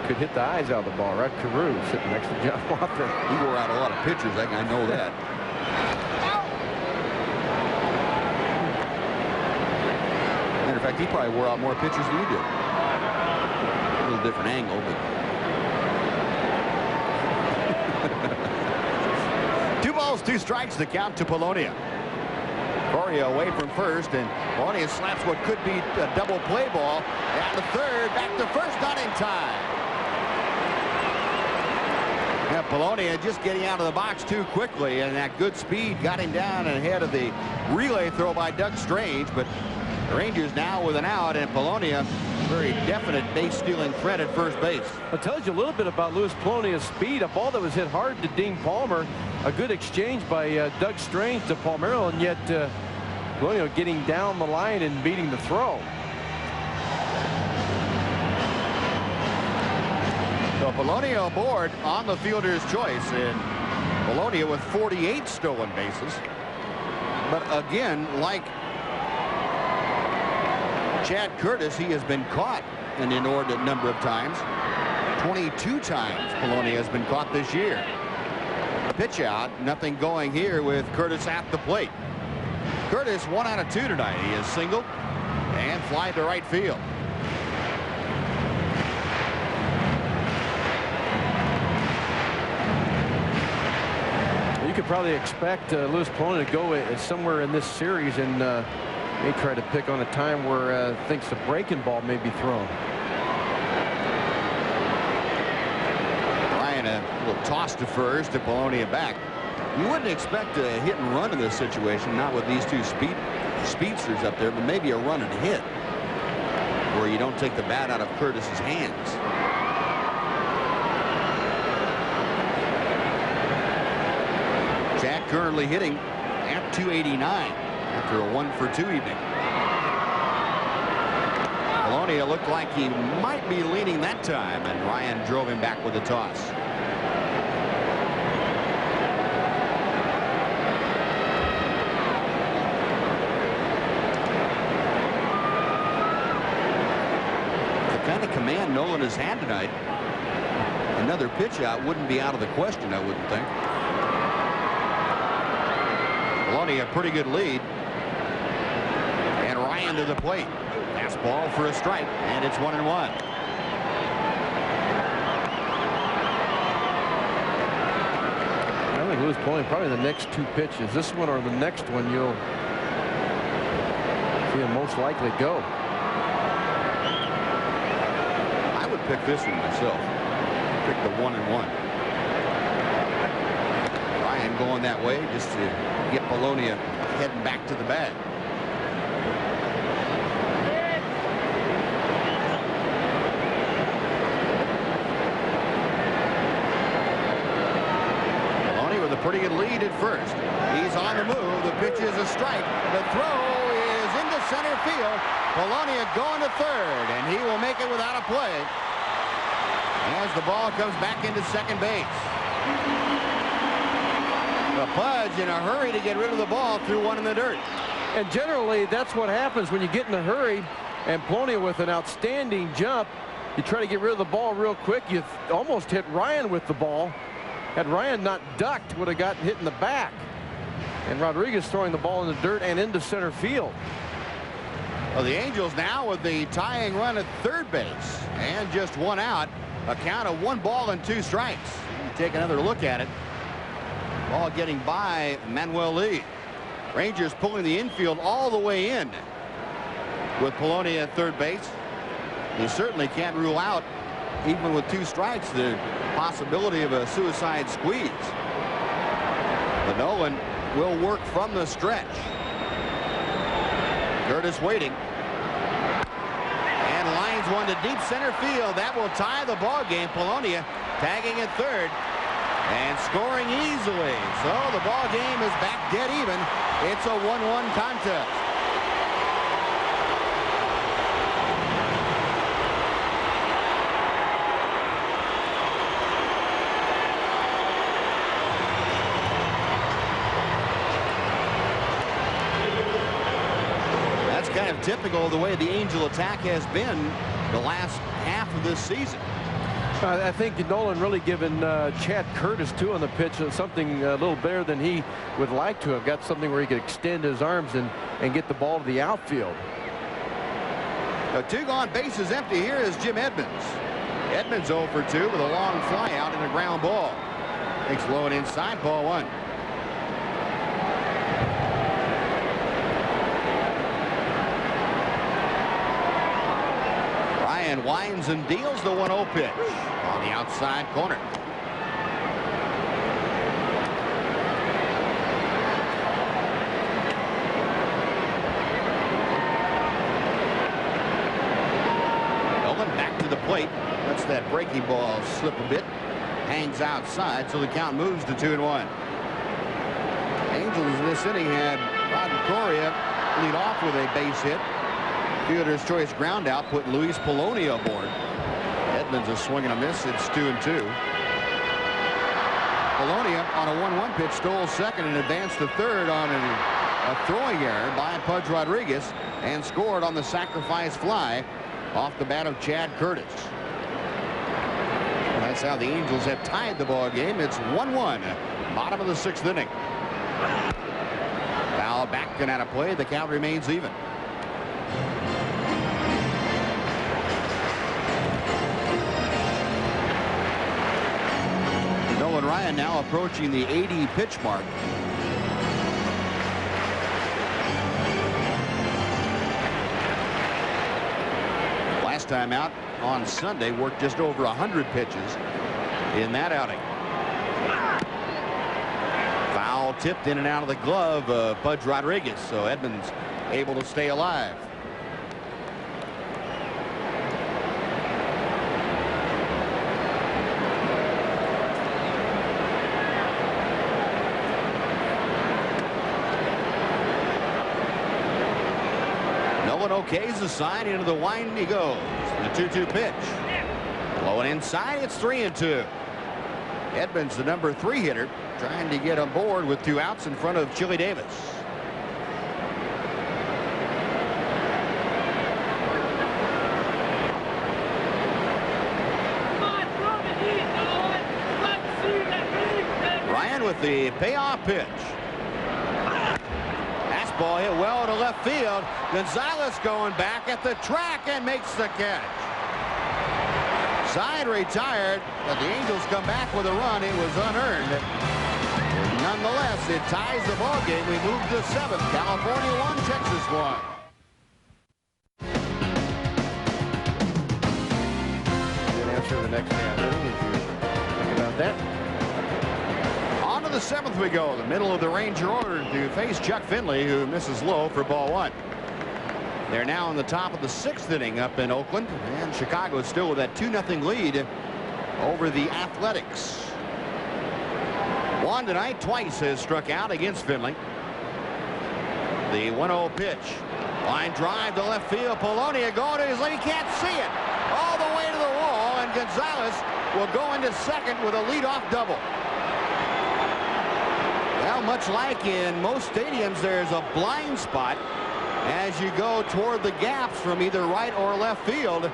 could hit the eyes out of the ball. Rod Carew sitting next to John Watson. He wore out a lot of pitchers. I know that. Matter of fact, he probably wore out more pitchers than you did. A little different angle, but 2 balls, 2 strikes, the count to Polonia. Correa away from first, and Polonia slaps what could be a double play ball. Down to third, back to first, not in time. Yeah, Polonia just getting out of the box too quickly, and that good speed got him down and ahead of the relay throw by Doug Strange. But the Rangers now with an out, and Polonia, very definite base-stealing threat at first base. It tells you a little bit about Luis Polonia's speed. A ball that was hit hard to Dean Palmer. A good exchange by Doug Strange to Palmeiro, and yet Polonia getting down the line and beating the throw. So Polonia aboard on the fielder's choice, and Polonia with 48 stolen bases. But again, like Chad Curtis, he has been caught an inordinate number of times. 22 times Polonia has been caught this year. Pitch out, nothing going here with Curtis at the plate. Curtis 1 out of 2 tonight. He is singled and fly to right field. You could probably expect Luis Polonia to go somewhere in this series and may try to pick on a time where thinks the breaking ball may be thrown. Ryan a little toss to first, to Polonia back. You wouldn't expect a hit and run in this situation, not with these two speedsters up there, but maybe a run and hit where you don't take the bat out of Curtis's hands. Chad currently hitting at 289 after a 1-for-2 evening. Polonia looked like he might be leaning that time, and Ryan drove him back with a toss. The kind of command Nolan has had tonight, another pitch out wouldn't be out of the question, I wouldn't think. Polonia a pretty good lead. And Ryan to the plate. Fastball for a strike, and it's 1-1. I think Louis Polonia probably the next two pitches, this one or the next one, you'll see him most likely go. I would pick this one myself. Pick the 1-1. Ryan going that way just to get Polonia heading back to the bag. Polonia with a pretty good lead at first. He's on the move. The pitch is a strike. The throw is into center field. Polonia going to third, and he will make it without a play as the ball comes back into second base. The Pudge in a hurry to get rid of the ball, threw one in the dirt. And generally, that's what happens when you get in a hurry. And Polonia with an outstanding jump, you try to get rid of the ball real quick. You almost hit Ryan with the ball. Had Ryan not ducked, would have gotten hit in the back. And Rodriguez throwing the ball in the dirt and into center field. Well, the Angels now with the tying run at third base and just one out. A count of 1 ball and 2 strikes. Take another look at it. Ball getting by Manuel Lee. Rangers pulling the infield all the way in with Polonia at third base. You certainly can't rule out, even with 2 strikes, the possibility of a suicide squeeze. But Nolan will work from the stretch. Curtis waiting. And lines one to deep center field. That will tie the ball game. Polonia tagging at third and scoring easily. So the ball game is back dead even. It's a 1-1 contest. That's kind of typical of the way the Angel attack has been the last half of this season. I think Nolan really given Chad Curtis, too, on the pitch something a little better than he would like to have. Got something where he could extend his arms and get the ball to the outfield. A 2 gone, bases empty. Here is Jim Edmonds. Edmonds 0 for 2 with a long fly out and a ground ball. Takes low and inside, ball 1. Ryan winds and deals the 1-0 pitch on the outside corner. Nolan back to the plate. Lets that breaking ball slip a bit. Hangs outside, so the count moves to 2-1. Angels in this inning had Rod Correa lead off with a base hit. Fielder's choice ground out put Luis Polonia aboard. Edmonds is swinging a miss. It's 2-2. Polonia on a 1-1 pitch stole second and advanced to third on a throwing error by Pudge Rodriguez and scored on the sacrifice fly off the bat of Chad Curtis. And that's how the Angels have tied the ball game. It's 1-1, bottom of the 6th inning. Foul back and out of play. The count remains even. Nolan Ryan now approaching the 80 pitch mark. Last time out on Sunday worked just over 100 pitches in that outing. Foul ball tipped in and out of the glove of Pudge Rodriguez. So Edmonds able to stay alive. Nolan okays the sign. Into the wind he goes. The 2-2 pitch. Blowing inside. It's 3-2. Edmonds, the number 3 hitter, trying to get on board with 2 outs in front of Chili Davis. Ryan with the payoff pitch. Fastball hit well to left field. Gonzalez going back at the track and makes the catch. Side retired, but the Angels come back with a run. It was unearned. Nonetheless, it ties the ball game. We move to 7th. California 1, Texas 1. Good answer the next man. Think about that. On to the 7th we go. The middle of the Ranger order to face Chuck Finley, who misses low for ball 1. They're now in the top of the 6th inning up in Oakland, and Chicago is still with that 2-0 lead over the Athletics. Juan tonight twice has struck out against Finley. The 1-0 pitch. Line drive to left field. Polonia going to his left. He can't see it. All the way to the wall, and Gonzalez will go into second with a leadoff double. Well, much like in most stadiums, there's a blind spot as you go toward the gaps from either right or left field.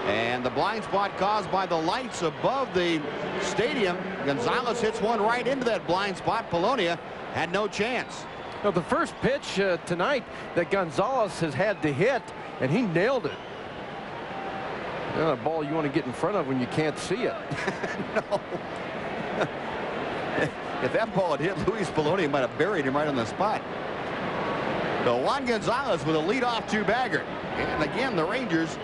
And the blind spot caused by the lights above the stadium. Gonzalez hits one right into that blind spot. Polonia had no chance. Now, the first pitch tonight that Gonzalez has had to hit, and he nailed it. Not a ball you want to get in front of when you can't see it. No. If that ball had hit Luis Polonia, might have buried him right on the spot. So Juan Gonzalez with a leadoff 2-bagger. And again, the Rangers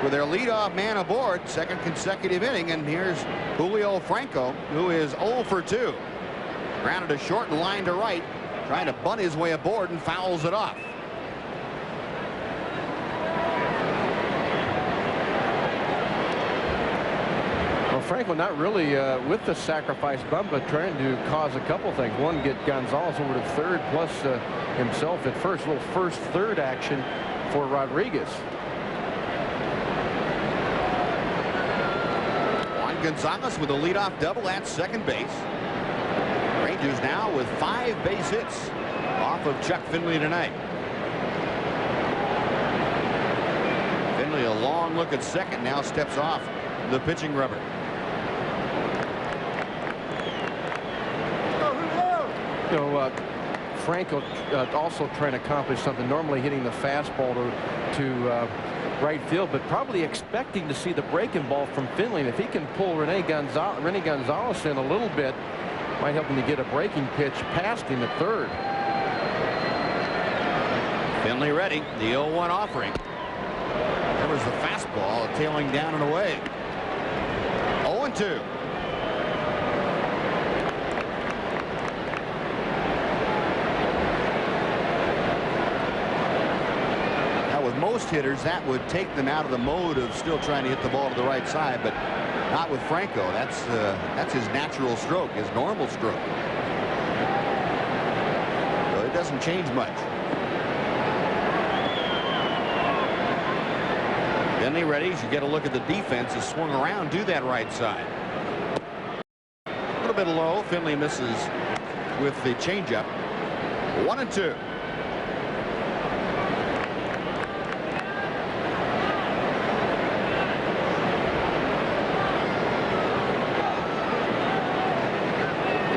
with their leadoff man aboard, 2nd consecutive inning. And here's Julio Franco, who is 0 for 2. Grounded a short and line to right, trying to bunt his way aboard and fouls it off. Well, Franco not really with the sacrifice bunt, but trying to cause a couple things. One, get Gonzalez over to third, plus himself at first. A little first-third action for Rodriguez. Juan Gonzalez with a leadoff double at second base. Rangers now with 5 base hits off of Chuck Finley tonight. Finley a long look at second, now steps off the pitching rubber. So Franco also trying to accomplish something, normally hitting the fastball to right field, but probably expecting to see the breaking ball from Finley. And if he can pull Rene Gonzalez in a little bit, might help him to get a breaking pitch past him at third. Finley ready, the 0-1 offering. There was the fastball tailing down and away. 0-2. With most hitters, that would take them out of the mode of still trying to hit the ball to the right side, but not with Franco. That's his natural stroke, his normal stroke. So it doesn't change much. Finley ready. You get a look at the defense. Has swung around, do that right side. A little bit low. Finley misses with the changeup. 1-2.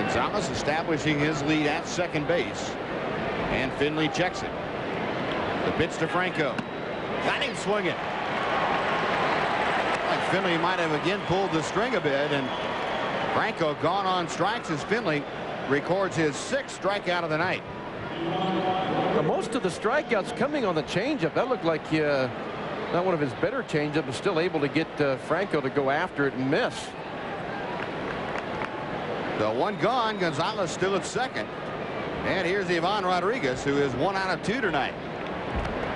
Gonzalez establishing his lead at second base, and Finley checks it. The pitch to Franco. Got him swinging. Like Finley might have again pulled the string a bit, and Franco gone on strikes as Finley records his 6th strikeout of the night. Well, most of the strikeouts coming on the changeup. That looked like not one of his better changeup, but still able to get Franco to go after it and miss. The 1 gone. Gonzalez still at second. And here's Ivan Rodriguez, who is 1 out of 2 tonight.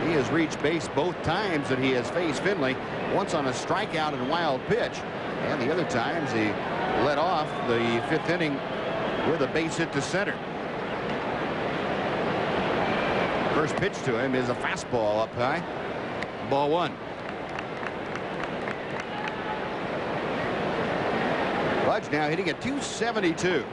He has reached base both times that he has faced Finley, once on a strikeout and wild pitch, and the other times he led off the 5th inning with a base hit to center. First pitch to him is a fastball up high. Ball 1. Budge now hitting at .272.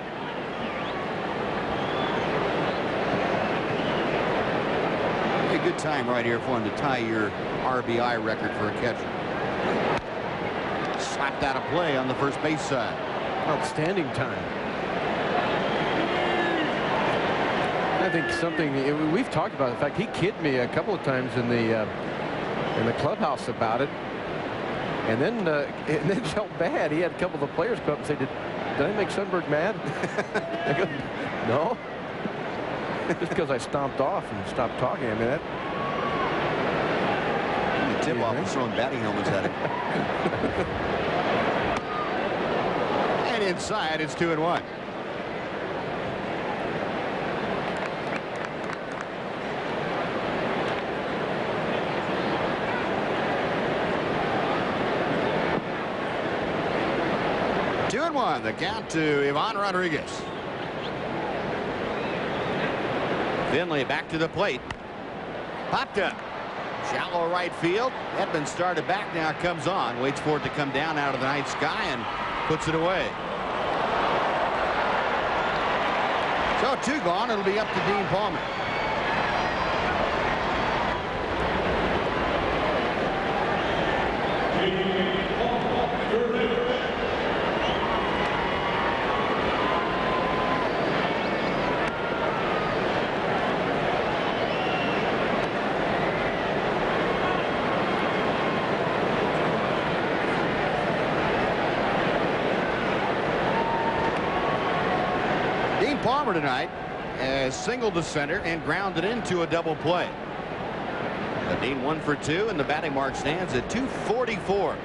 A good time right here for him to tie your RBI record for a catcher. Slapped out of play on the first base side. Outstanding time. I think something we've talked about. In fact, he kidded me a couple of times in the clubhouse about it, and then felt bad. He had a couple of the players come up and say, "Did I make Sundberg mad?" I go, "No." Just because I stomped off and stopped talking. I mean, that. The tip-off was throwing batting helmets at him. And inside, it's 2-1. The count to Ivan Rodriguez. Finley back to the plate. Popped up. Shallow right field. Edman started back, now comes on. Waits for it to come down out of the night sky and puts it away. So 2 gone. It'll be up to Dean Palmer. Palmer tonight has singled to center and grounded into a double play. The Dean 1 for 2, and the batting mark stands at .244.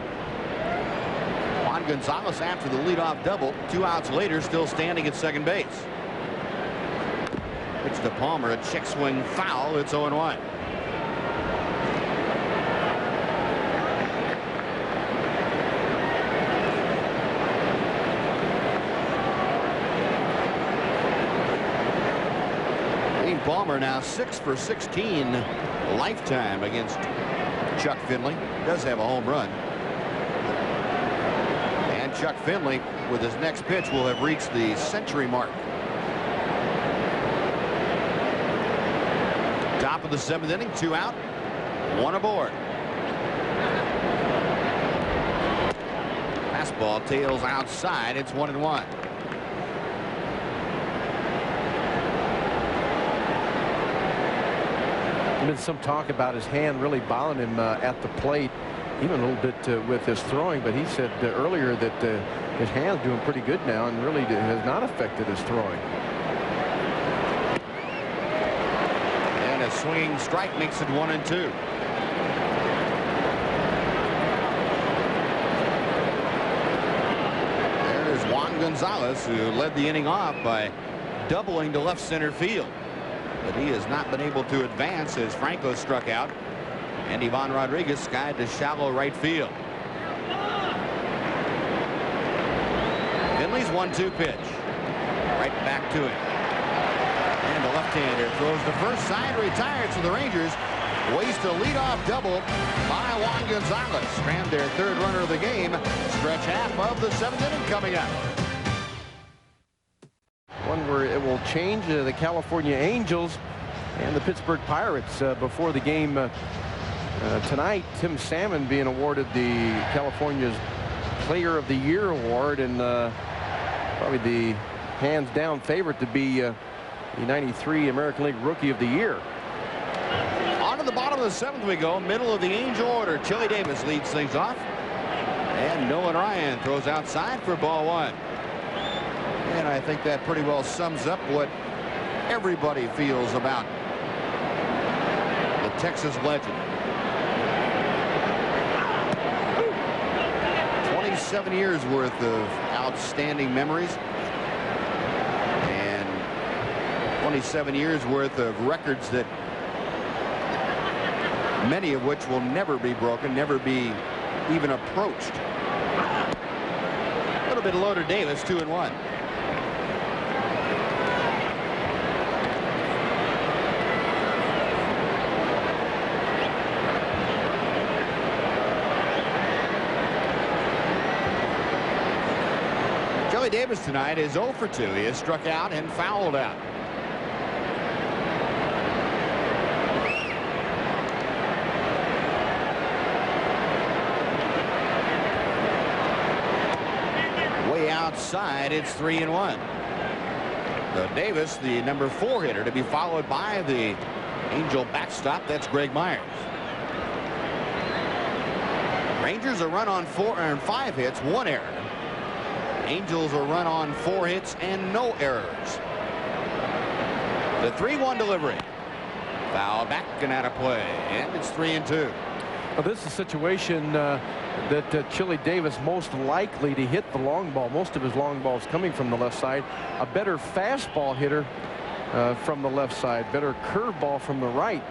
Juan Gonzalez after the leadoff double, 2 outs later, still standing at second base. Pitch to Palmer, a check swing foul. It's 0-1. Palmer now 6 for 16 lifetime against Chuck Finley. Does have a home run. And Chuck Finley, with his next pitch, will have reached the century mark. Top of the 7th inning, 2 out, 1 aboard. Fastball tails outside. It's 1-1. Been some talk about his hand really bothering him at the plate, even a little bit with his throwing, but he said earlier that his hand's doing pretty good now and really has not affected his throwing. And a swinging strike makes it 1-2. There's Juan Gonzalez, who led the inning off by doubling to left center field. But he has not been able to advance as Franco struck out, and Ivan Rodriguez skied to shallow right field. Finley's 1-2 pitch. Right back to him. And the left-hander throws to first side, retired, so the Rangers waste a leadoff double by Juan Gonzalez. Strand their 3rd runner of the game. Stretch half of the 7th inning coming up. One where it will change the California Angels and the Pittsburgh Pirates before the game tonight. Tim Salmon being awarded the California's Player of the Year award, and probably the hands-down favorite to be the '93 American League Rookie of the Year. On to the bottom of the 7th we go. Middle of the Angel order. Chili Davis leads things off, and Nolan Ryan throws outside for ball 1. And I think that pretty well sums up what everybody feels about the Texas legend. 27 years worth of outstanding memories. And one 27 years worth of records that many of which will never be broken, never be even approached. A little bit low to Davis, 2-1. Davis tonight is 0 for 2. He is struck out and fouled out. Way outside, it's 3-1. So Davis, the number 4 hitter, to be followed by the Angel backstop. That's Greg Myers. Rangers a run on 4 and 5 hits, 1 error. Angels a run on 4 hits and no errors. The 3-1 delivery. Foul back and out of play. And it's 3-2. Well, this is a situation that Chili Davis most likely to hit the long ball. Most of his long balls coming from the left side. A better fastball hitter from the left side. Better curveball from the right.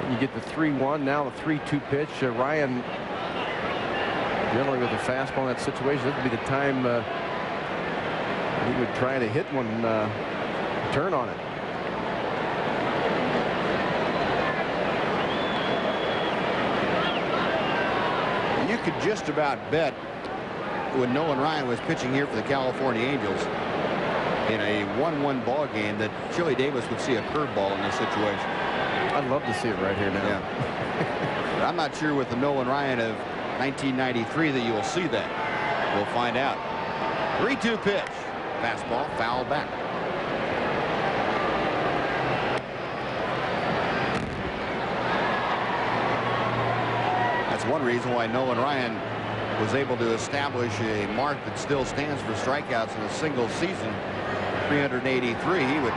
And you get the 3-1. Now the 3-2 pitch. Ryan generally with a fastball in that situation, this would be the time he would try to hit one, turn on it. You could just about bet when Nolan Ryan was pitching here for the California Angels in a 1-1 ball game that Chili Davis would see a curveball in this situation. I'd love to see it right here now. Yeah. I'm not sure with the Nolan Ryan of 1993 that you will see that. We'll find out. 3-2 pitch. Fastball foul back. That's one reason why Nolan Ryan was able to establish a mark that still stands for strikeouts in a single season. 383. He would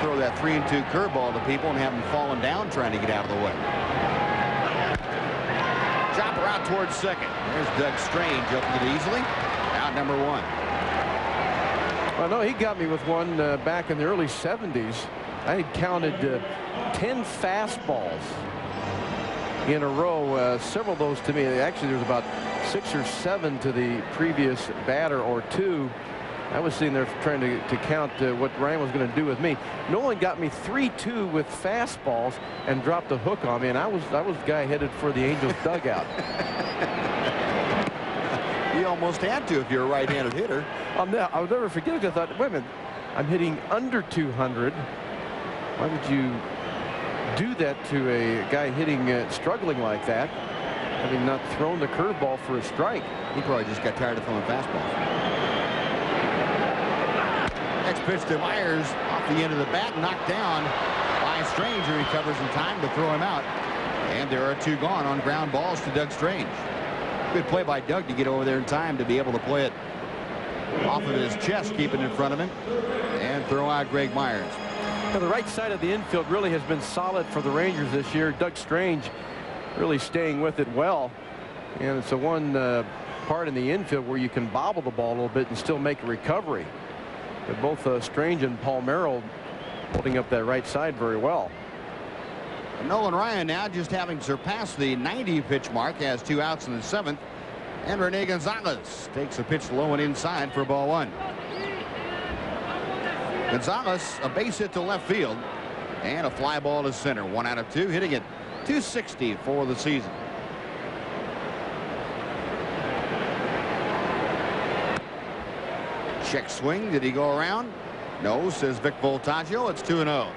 throw that 3-2 curveball to people and have them falling down trying to get out of the way. Chopper out towards second. There's Doug Strange up with it easily. Out number 1. Well, no, he got me with one back in the early 70s. I had counted 10 fastballs in a row. Several of those to me. Actually, there was about 6 or 7 to the previous batter or 2. I was sitting there trying to count what Ryan was going to do with me. Nolan got me 3-2 with fastballs and dropped a hook on me, and I was the guy headed for the Angels dugout. You almost had to if you're a right-handed hitter. I'll never forget it. I thought, wait a minute, I'm hitting under 200. Why would you do that to a guy hitting struggling like that, having not thrown the curveball for a strike? He probably just got tired of throwing fastballs. Next pitch to Myers off the end of the bat, knocked down by Strange, who recovers in time to throw him out. And there are 2 gone on ground balls to Doug Strange. Good play by Doug to get over there in time to be able to play it off of his chest, keep it in front of him, and throw out Greg Myers. Now, the right side of the infield really has been solid for the Rangers this year. Doug Strange really staying with it well. And it's the one part in the infield where you can bobble the ball a little bit and still make a recovery. But both Strange and Palmeiro holding up that right side very well. Nolan Ryan now just having surpassed the 90-pitch mark, has 2 outs in the 7th. And Rene Gonzalez takes a pitch low and inside for ball 1. Gonzalez, a base hit to left field and a fly ball to center. 1 out of 2, hitting at .260 for the season. Check swing. Did he go around? No, says Vic Voltaggio. It's 2-0.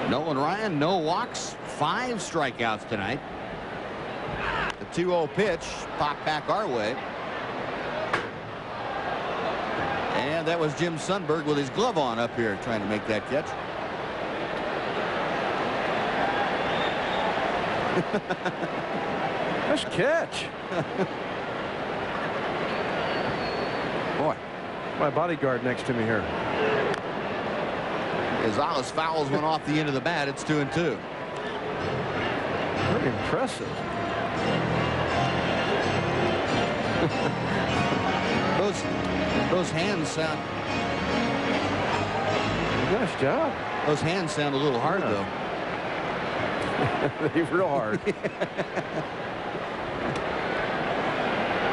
Nolan Ryan, no walks, 5 strikeouts tonight. The 2-0 pitch popped back our way. And that was Jim Sundberg with his glove on up here trying to make that catch. Nice catch. Boy. My bodyguard next to me here. Gonzalez fouls one off the end of the bat. It's 2-2. Very impressive. Those hands sound. Nice job. Those hands sound a little hard, though. They're real hard.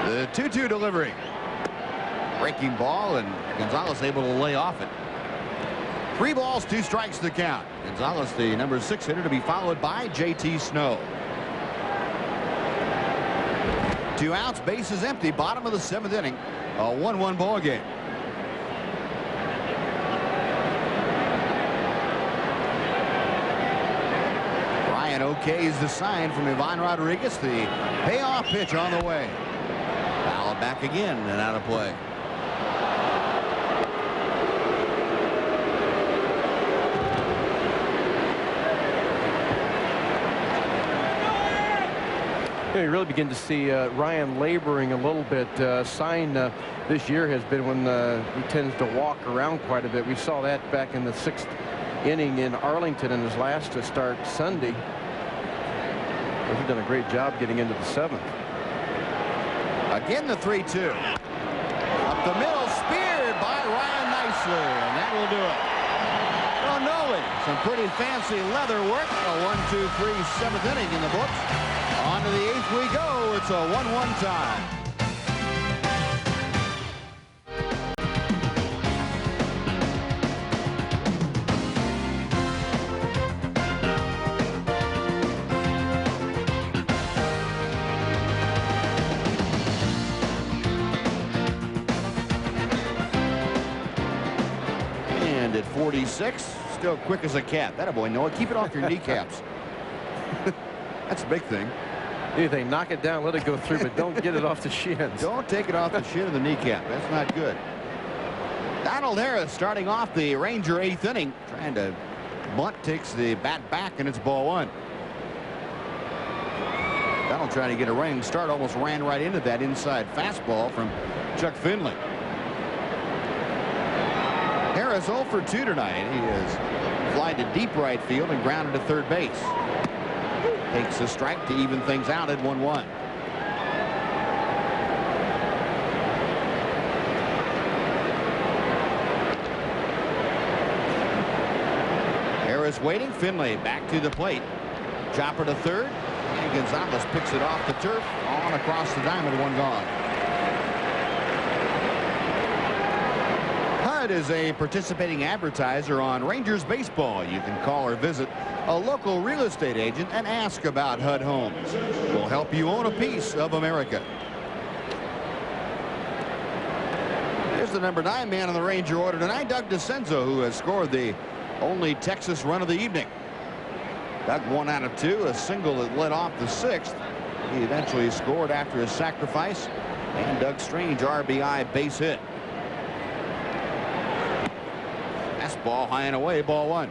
The 2-2 delivery. Breaking ball, and Gonzalez able to lay off it. 3 balls, 2 strikes to count. Gonzalez, the number 6 hitter, to be followed by J.T. Snow. 2 outs, bases empty, bottom of the 7th inning. A 1-1 ball game. Ryan okays the sign from Ivan Rodriguez. The payoff pitch on the way. Foul back again and out of play. You really begin to see Ryan laboring a little bit. Sign this year has been when he tends to walk around quite a bit. We saw that back in the 6th inning in Arlington in his last start Sunday. He's done a great job getting into the 7th. Again, the 3-2. Up the middle, speared by Ryan nicely, and that will do it. Well, Nolan, some pretty fancy leather work. A 1-2-3 7th inning in the books. On to the 8th we go. It's a 1-1 tie. And at 46, still quick as a cat. That a boy, Noah. Keep it off your kneecaps. That's a big thing. Anything, knock it down, let it go through, but don't get it off the shins. Don't take it off the shin of the kneecap. That's not good. Donald Harris starting off the Ranger 8th inning. Trying to bunt, takes the bat back, and it's ball 1. Donald trying to get a running start, almost ran right into that inside fastball from Chuck Finley. Harris 0 for 2 tonight. He has flied to deep right field and grounded to third base. Takes a strike to even things out at 1-1. Harris waiting. Finley back to the plate. Chopper to third. And Gonzalez picks it off the turf. On across the diamond. 1 gone. HUD is a participating advertiser on Rangers baseball. You can call or visit a local real estate agent and ask about HUD Homes. We'll help you own a piece of America. Here's the number 9 man on the Ranger order tonight, Doug DeCenzo, who has scored the only Texas run of the evening. Doug 1 out of 2, a single that led off the 6th. He eventually scored after his sacrifice, and Doug Strange RBI base hit. That's ball high and away, ball 1.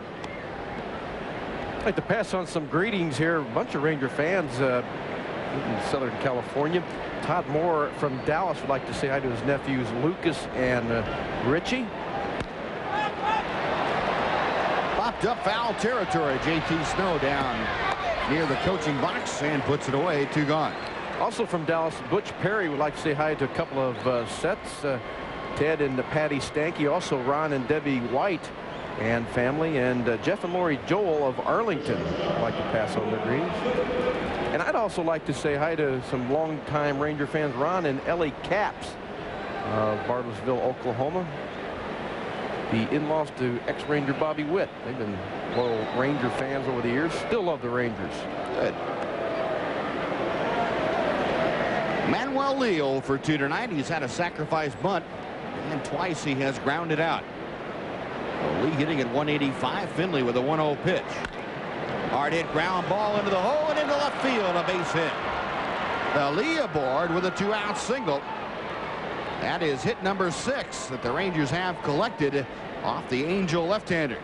I'd like to pass on some greetings here. A bunch of Ranger fans in Southern California. Todd Moore from Dallas would like to say hi to his nephews Lucas and Richie. Popped up foul territory. J.T. Snow down near the coaching box and puts it away. 2 gone. Also from Dallas, Butch Perry would like to say hi to a couple of sets. Ted and Patty Stanky. Also Ron and Debbie White and family, and Jeff and Lori Joel of Arlington. I'd like to pass on their greetings. And I'd also like to say hi to some longtime Ranger fans, Ron and Ellie Capps of Bartlesville, Oklahoma. The in-laws to ex-Ranger Bobby Witt. They've been loyal Ranger fans over the years. Still love the Rangers. Good. Manuel Lee 0 for 2 tonight. He's had a sacrifice bunt, and twice he has grounded out. Lee hitting at 185. Finley with a 1-0 pitch. Hard hit ground ball into the hole and into left field. A base hit. The Lee aboard with a 2-out single. That is hit number 6 that the Rangers have collected off the Angel left-hander.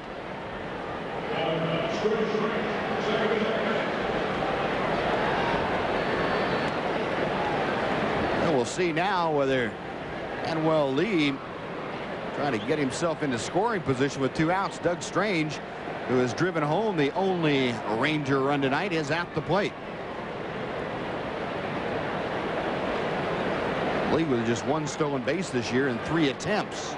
And we'll see now whether Manuel Lee trying to get himself into scoring position with 2 outs. Doug Strange, who has driven home the only Ranger run tonight, is at the plate. Lee with just 1 stolen base this year in 3 attempts.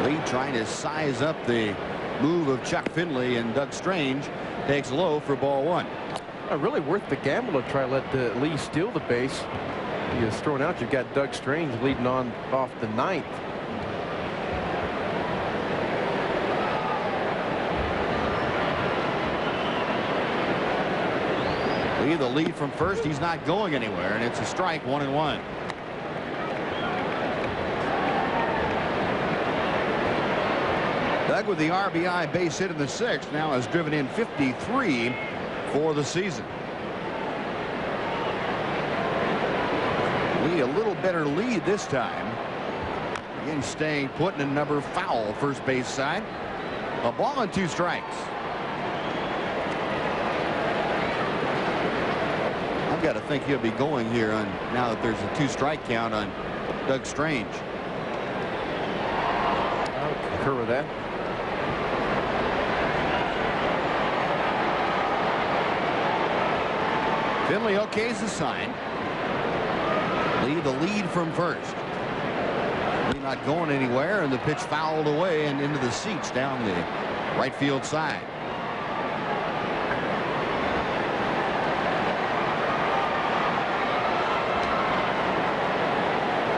Lee trying to size up the move of Chuck Finley, and Doug Strange takes low for ball 1. Really worth the gamble to try to let Lee steal the base. He is thrown out. You've got Doug Strange leading on off the 9th. Lee the lead from first. He's not going anywhere, and it's a strike, 1-1. Doug with the RBI base hit in the 6th now has driven in 53 for the season. Lee a little better lead this time. Again staying put in a number foul first base side. A ball and 2 strikes. I've got to think he'll be going here on now that there's a 2-strike count on Doug Strange. I'll concur with that. Finley okays the sign. Lee the lead from first. Lee not going anywhere, and the pitch fouled away and into the seats down the right field side.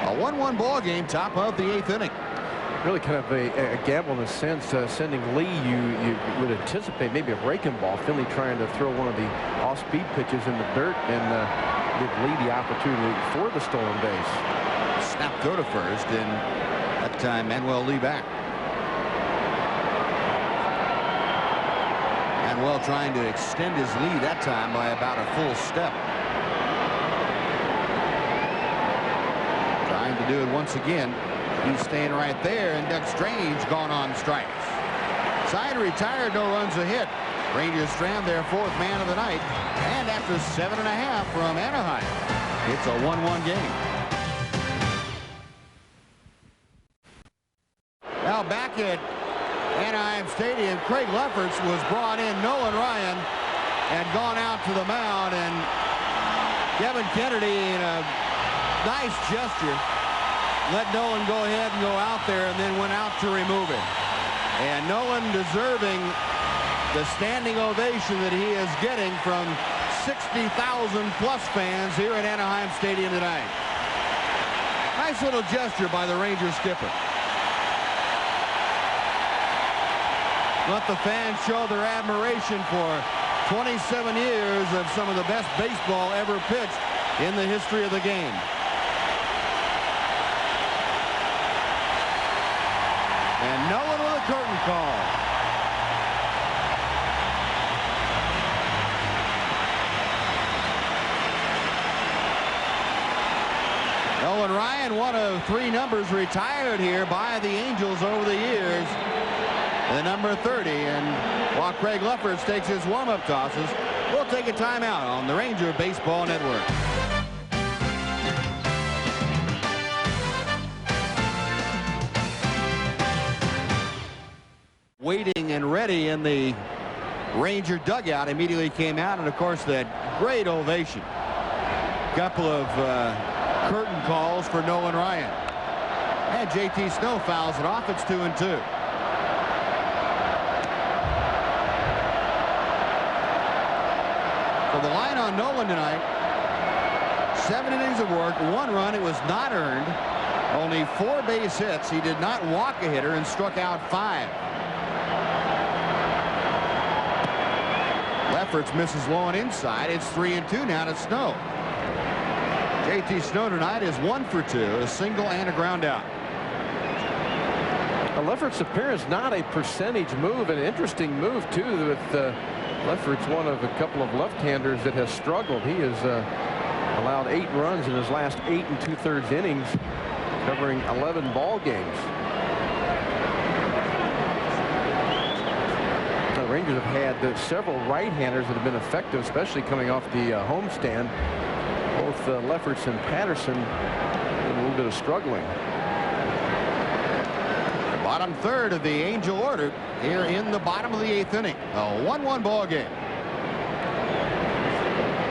A 1-1 ball game, top of the 8th inning. Really kind of a gamble in a sense, sending Lee, you would anticipate maybe a breaking ball. Finley trying to throw one of the off-speed pitches in the dirt and give Lee the opportunity for the stolen base. Snap throw to first, and that time Manuel Lee back. Manuel trying to extend his lead that time by about a full step. Trying to do it once again. He's staying right there, and Doug Strange gone on strikes. Side retired, no runs a hit. Rangers strand their 4th man of the night, and after 7.5 from Anaheim, it's a 1-1 game. Now back at Anaheim Stadium, Craig Lefferts was brought in. Nolan Ryan had gone out to the mound, and Kevin Kennedy, in a nice gesture, let Nolan go ahead and go out there, and then went out to remove him. And Nolan deserving the standing ovation that he is getting from 60,000 plus fans here at Anaheim Stadium tonight. Nice little gesture by the Rangers skipper. Let the fans show their admiration for 27 years of some of the best baseball ever pitched in the history of the game. And Nolan with a curtain call. Nolan Ryan, one of 3 numbers retired here by the Angels over the years. The number 30. And while Craig Lefferts takes his warm-up tosses, we'll take a timeout on the Ranger Baseball Network. Waiting and ready in the Ranger dugout immediately came out, and of course that great ovation. Couple of curtain calls for Nolan Ryan, and JT Snow fouls it off. It's 2-2. So the line on Nolan tonight: 7 innings of work, 1 run. It was not earned. Only 4 base hits. He did not walk a hitter and struck out 5. Lefferts misses low and inside. It's 3-2 now to Snow. JT Snow tonight is 1 for 2, a single and a ground out. Lefferts' appearance, not a percentage move, an interesting move too, with Lefferts one of a couple of left-handers that has struggled. He has allowed 8 runs in his last 8 2/3 innings, covering 11 ball games. Rangers have had several right-handers that have been effective, especially coming off the homestand. Both Lefferts and Patterson a little bit of struggling. Bottom third of the Angel order here in the bottom of the 8th inning. A 1-1 ball game.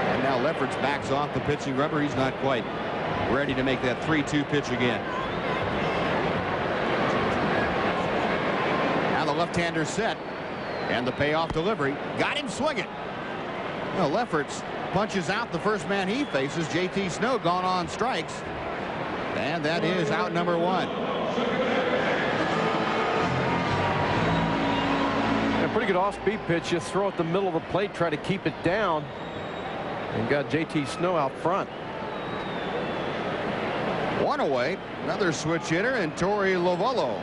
And now Lefferts backs off the pitching rubber. He's not quite ready to make that 3-2 pitch again. Now the left-hander set. And the payoff delivery. Got him swinging. Well, Lefferts punches out the first man he faces. J.T. Snow gone on strikes. And that is out number 1. A pretty good off-speed pitch. Just throw it the middle of the plate, try to keep it down. And got J.T. Snow out front. 1 away. Another switch hitter, and Torey Lovullo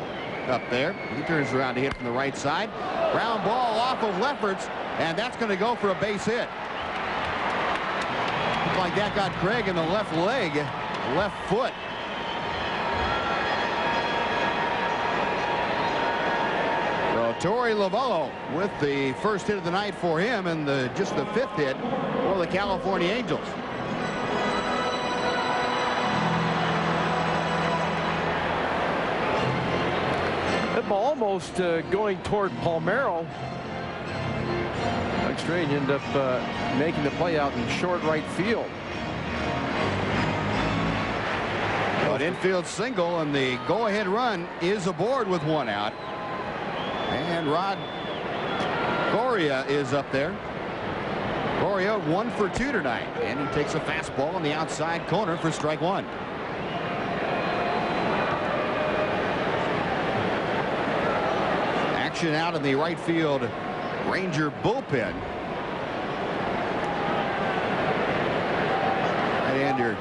up there. He turns around to hit from the right side. Ground ball off of Lefferts, and that's going to go for a base hit. Looks like that got Craig in the left leg, left foot. So Torey Lovullo with the first hit of the night for him, and just the 5th hit for the California Angels. That ball almost going toward Palmeiro. Like Strange ended up making the play out in short right field. An infield single, and the go-ahead run is aboard with 1 out. And Rod Correa is up there. Correa 1 for 2 tonight, and he takes a fastball on the outside corner for strike 1. Action out in the right field Ranger bullpen. Right-hander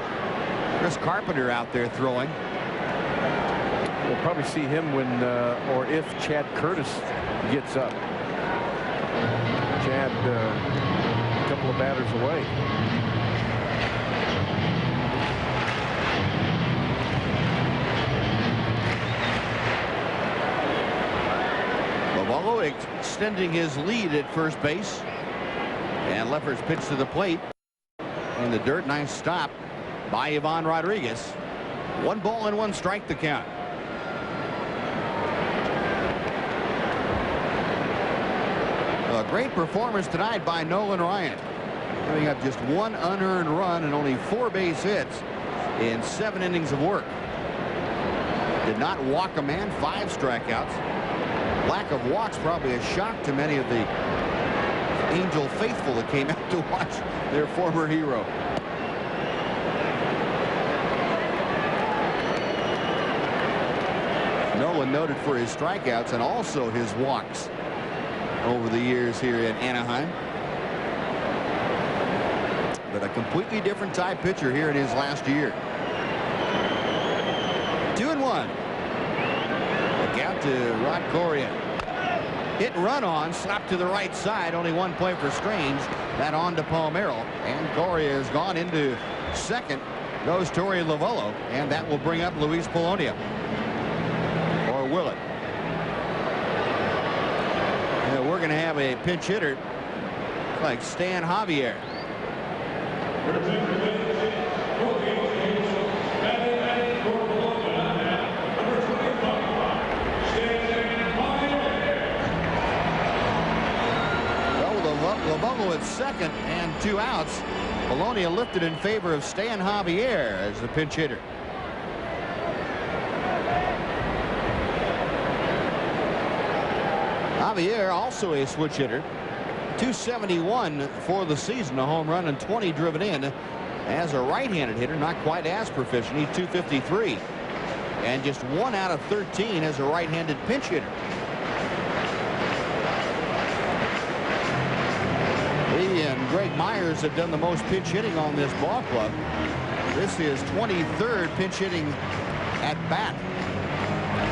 Chris Carpenter out there throwing. We'll probably see him when or if Chad Curtis gets up. Chad a couple of batters away. Lovullo extending his lead at first base. And Lefferts pitch to the plate. In the dirt, nice stop by Ivan Rodriguez. 1 ball and 1 strike the count. A great performance tonight by Nolan Ryan, giving up just 1 unearned run and only 4 base hits in 7 innings of work. Did not walk a man, 5 strikeouts. Lack of walks probably a shock to many of the Angel faithful that came out to watch their former hero. Nolan noted for his strikeouts and also his walks over the years here in Anaheim. But a completely different type pitcher here in his last year. 2-1. Look out to Rod Correa. Hit and run on, slapped to the right side. Only 1 play for Strange. That on to Palmeiro. And Correa has gone into second. Goes Torey Lovullo. And that will bring up Luis Polonia. Or will it? We're going to have a pinch hitter like Stan Javier. Lovullo at second and 2 outs. Polonia lifted in favor of Stan Javier as the pinch hitter. Javier also a switch hitter. 271 for the season, a home run and 20 driven in. As a right-handed hitter, not quite as proficient. He's 253. And just 1 out of 13 as a right-handed pinch hitter. He and Greg Myers have done the most pinch hitting on this ball club. This is 23rd pinch hitting at bat.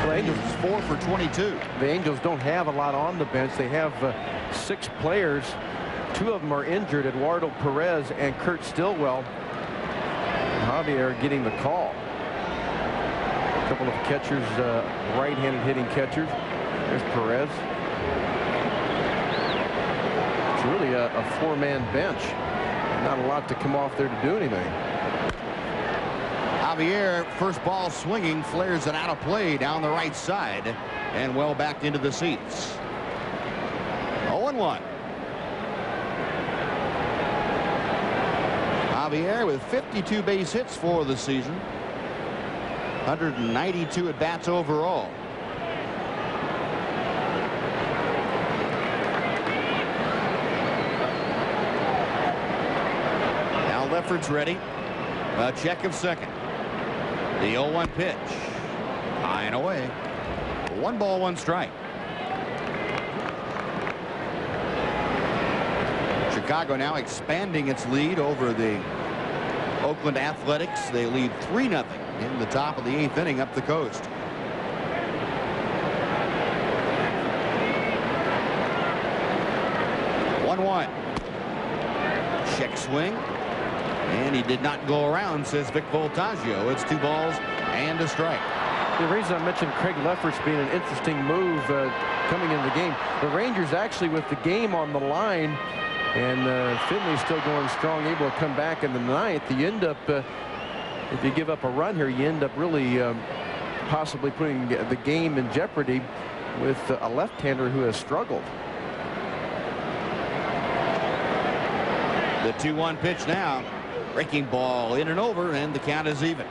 The Angels is 4 for 22. The Angels don't have a lot on the bench. They have 6 players. 2 of them are injured, Eduardo Perez and Kurt Stillwell. Javier getting the call. A couple of catchers, right-handed hitting catchers. There's Perez. It's really a 4-man bench. Not a lot to come off there to do anything. Javier, first ball swinging, flares it out of play down the right side. and well back into the seats. 0-1. Javier with 52 base hits for the season. 192 at bats overall. Now Lefferts ready. A check of second. The 0-1 pitch. High and away. 1 ball, 1 strike. Chicago now expanding its lead over the Oakland Athletics. They lead 3-0 in the top of the 8th inning up the coast. One. Check swing. And he did not go around, says Vic Voltaggio. It's 2 balls and a strike. The reason I mentioned Craig Lefferts being an interesting move coming into the game, the Rangers actually with the game on the line, and Finley's still going strong, able to come back in the 9th. You end up, if you give up a run here, you end up really possibly putting the game in jeopardy with a left-hander who has struggled. The 2-1 pitch now. Breaking ball in and over, and the count is even.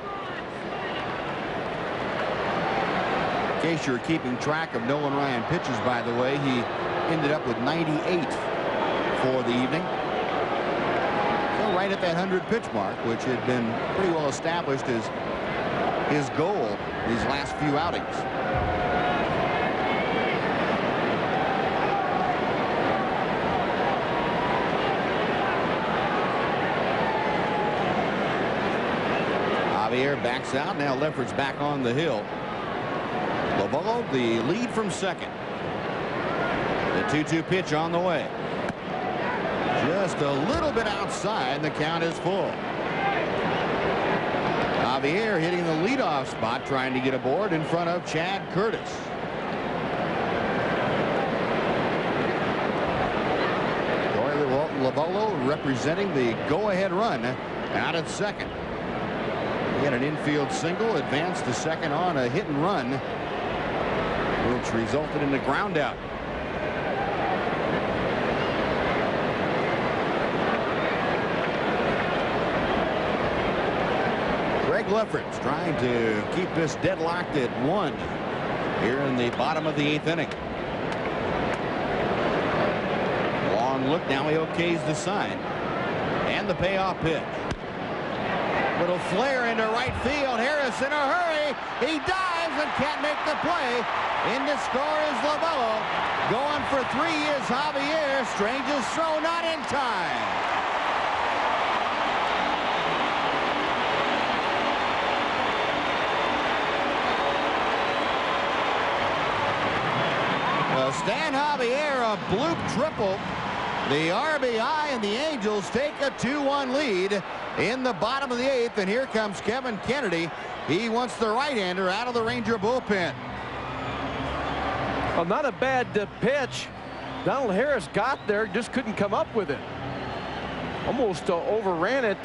In case you're keeping track of Nolan Ryan pitches, by the way, he ended up with 98 for the evening. So right at that 100 pitch mark, which had been pretty well established as his goal these last few outings. Javier backs out. Now Lefferts back on the hill. Lovello the lead from second. The 2-2 pitch on the way. Just a little bit outside. The count is full. Javier hitting the leadoff spot, trying to get aboard in front of Chad Curtis. Lovello representing the go-ahead run out at second. He had an infield single, advanced to second on a hit and run, which resulted in a ground out. Craig Lefferts trying to keep this deadlocked at 1 here in the bottom of the 8th inning. Long look, now he okays the sign. And the payoff pitch. Little flare into right field. Harris in a hurry. He dives and can't make the play. In to score is Lovello. Going for 3 is Javier. Strange's throw not in time. Well, Stan Javier, a bloop triple. The RBI, and the Angels take a 2-1 lead in the bottom of the 8th. And here comes Kevin Kennedy. He wants the right-hander out of the Ranger bullpen. Well, not a bad pitch. Donald Harris got there, just couldn't come up with it. Almost overran it.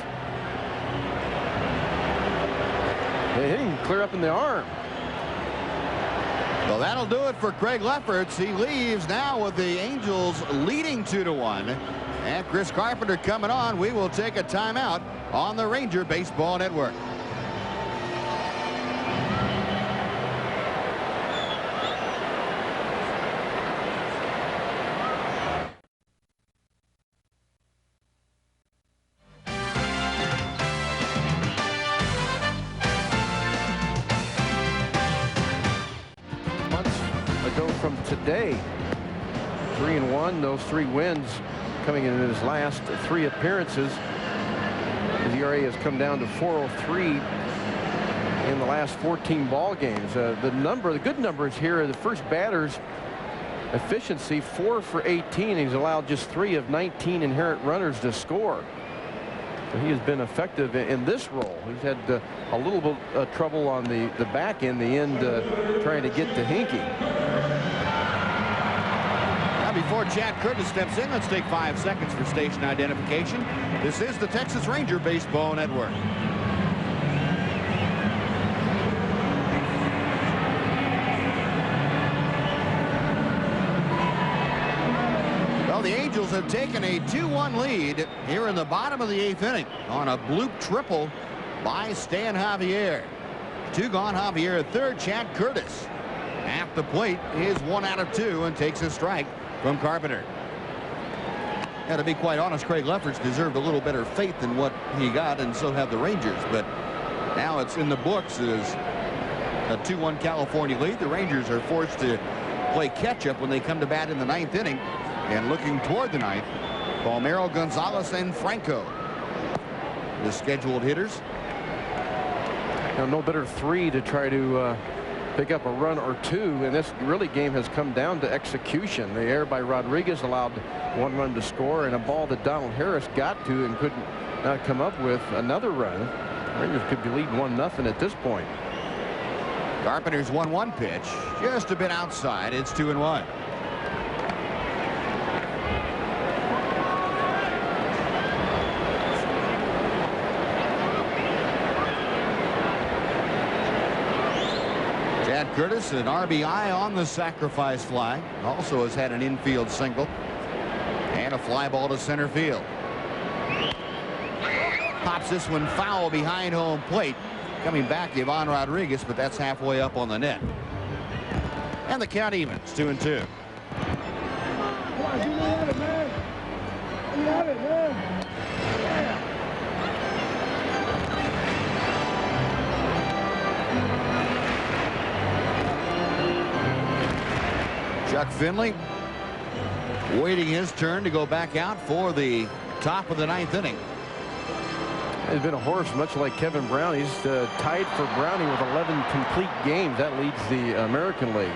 They hit him clear up in the arm. Well, that'll do it for Craig Lefferts. He leaves now with the Angels leading 2-1. And Chris Carpenter coming on. We will take a timeout on the Ranger Baseball Network. From today, 3-1, those 3 wins coming in his last 3 appearances. His ERA has come down to 4.03 in the last 14 ball games. The good numbers here are the first batter's efficiency, 4 for 18. He's allowed just 3 of 19 inherent runners to score. So he has been effective in this role. He's had a little bit of trouble on the back end, trying to get to Hinkie. Now before Chad Curtis steps in, let's take 5 seconds for station identification. This is the Texas Ranger Baseball Network. the Angels have taken a 2-1 lead here in the bottom of the 8th inning on a bloop triple by Stan Javier. 2 gone. Javier at third. Chad Curtis at the plate is 1 out of 2 and takes a strike from Carpenter. Yeah, to be quite honest, Craig Lefferts deserved a little better faith than what he got, and so have the Rangers. But now it's in the books as a 2-1 California lead. The Rangers are forced to play catch-up when they come to bat in the 9th inning. And looking toward the 9th, Palmeiro, Gonzalez, and Franco, the scheduled hitters. Now, no better 3 to try to pick up a run or 2, and this really game has come down to execution. The error by Rodriguez allowed 1 run to score, and a ball that Donald Harris got to and could not come up with another run. Rangers could be leading 1-0 at this point. Carpenter's 1-1 pitch, just a bit outside. It's 2-1. Chad Curtis, an RBI on the sacrifice fly. Also has had an infield single and a fly ball to center field. Pops this one foul behind home plate. Coming back, Ivan Rodriguez, but that's halfway up on the net. And the count evens, 2-2. Chuck Finley waiting his turn to go back out for the top of the 9th inning. He's been a horse much like Kevin Brown. He's tied for Browning with 11 complete games. That leads the American League.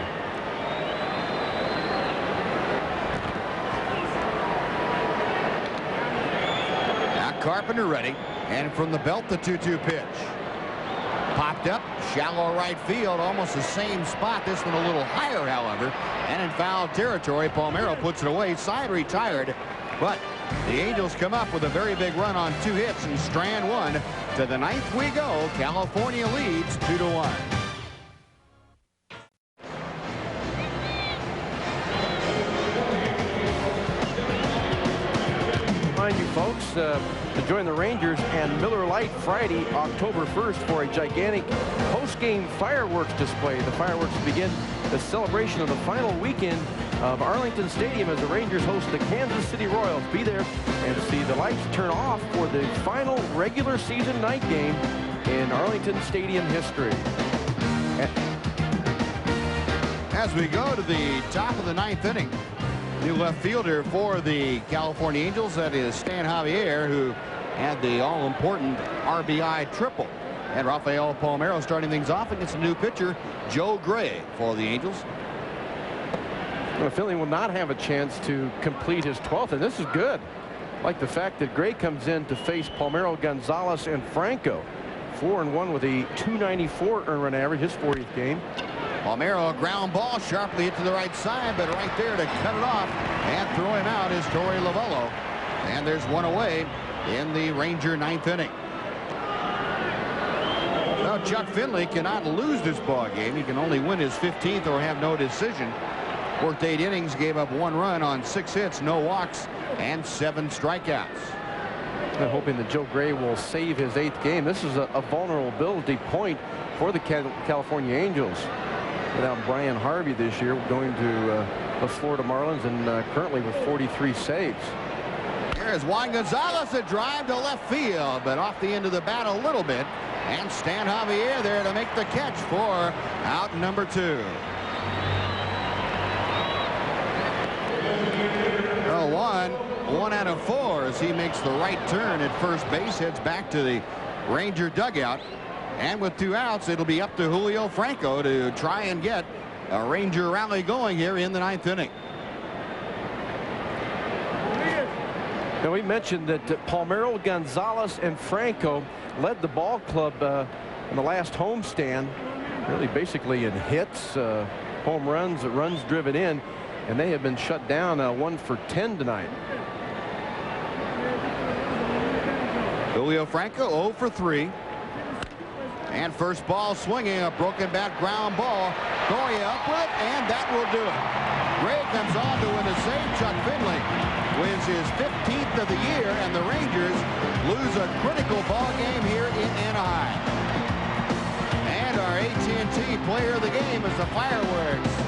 Now Carpenter ready, and from the belt the 2-2 pitch. Popped up, shallow right field, almost the same spot. This one a little higher, however, and in foul territory. Palmeiro puts it away, side retired, but the Angels come up with a very big run on 2 hits and strand 1. To the 9th we go. California leads 2-1. Remind you folks to join the Rangers and Miller Lite Friday, October 1st for a gigantic post-game fireworks display. The fireworks begin the celebration of the final weekend of Arlington Stadium as the Rangers host the Kansas City Royals. Be there and see the lights turn off for the final regular season night game in Arlington Stadium history. As we go to the top of the 9th inning, new left fielder for the California Angels, that is Stan Javier, who had the all-important RBI triple. And Rafael Palmeiro starting things off against a new pitcher, Joe Gray, for the Angels. Well, Finley will not have a chance to complete his 12th, and this is good. I like the fact that Gray comes in to face Palmeiro, Gonzalez, and Franco. 4-1 with a .294 earned run average, his 40th game. Palmeiro, a ground ball, sharply hit to the right side, but right there to cut it off and throw him out is Torey Lovullo. And there's one away in the Ranger 9th inning. Well, Chuck Finley cannot lose this ball game. He can only win his 15th or have no decision. Worked 8 innings, gave up 1 run on 6 hits, no walks, and 7 strikeouts. I'm hoping that Joe Gray will save his 8th game. This is a vulnerability point for the California Angels. Without Brian Harvey this year, going to the Florida Marlins, and currently with 43 saves. Here's Juan Gonzalez, a drive to left field, but off the end of the bat a little bit. And Stan Javier there to make the catch for out number 2. One out of 4 as he makes the right turn at first base, heads back to the Ranger dugout. And with 2 outs, it'll be up to Julio Franco to try and get a Ranger rally going here in the 9th inning. Now, we mentioned that Palmeiro, Gonzalez, and Franco led the ball club in the last homestand, really basically in hits, home runs, runs driven in, and they have been shut down 1 for 10 tonight. Julio Franco 0 for 3. And first ball swinging, a broken bat ground ball. Goya up with it, and that will do it. Gray comes on to win a save. Chuck Finley wins his 15th of the year, and the Rangers lose a critical ball game here in Anaheim. And our AT&T player of the game is the fireworks.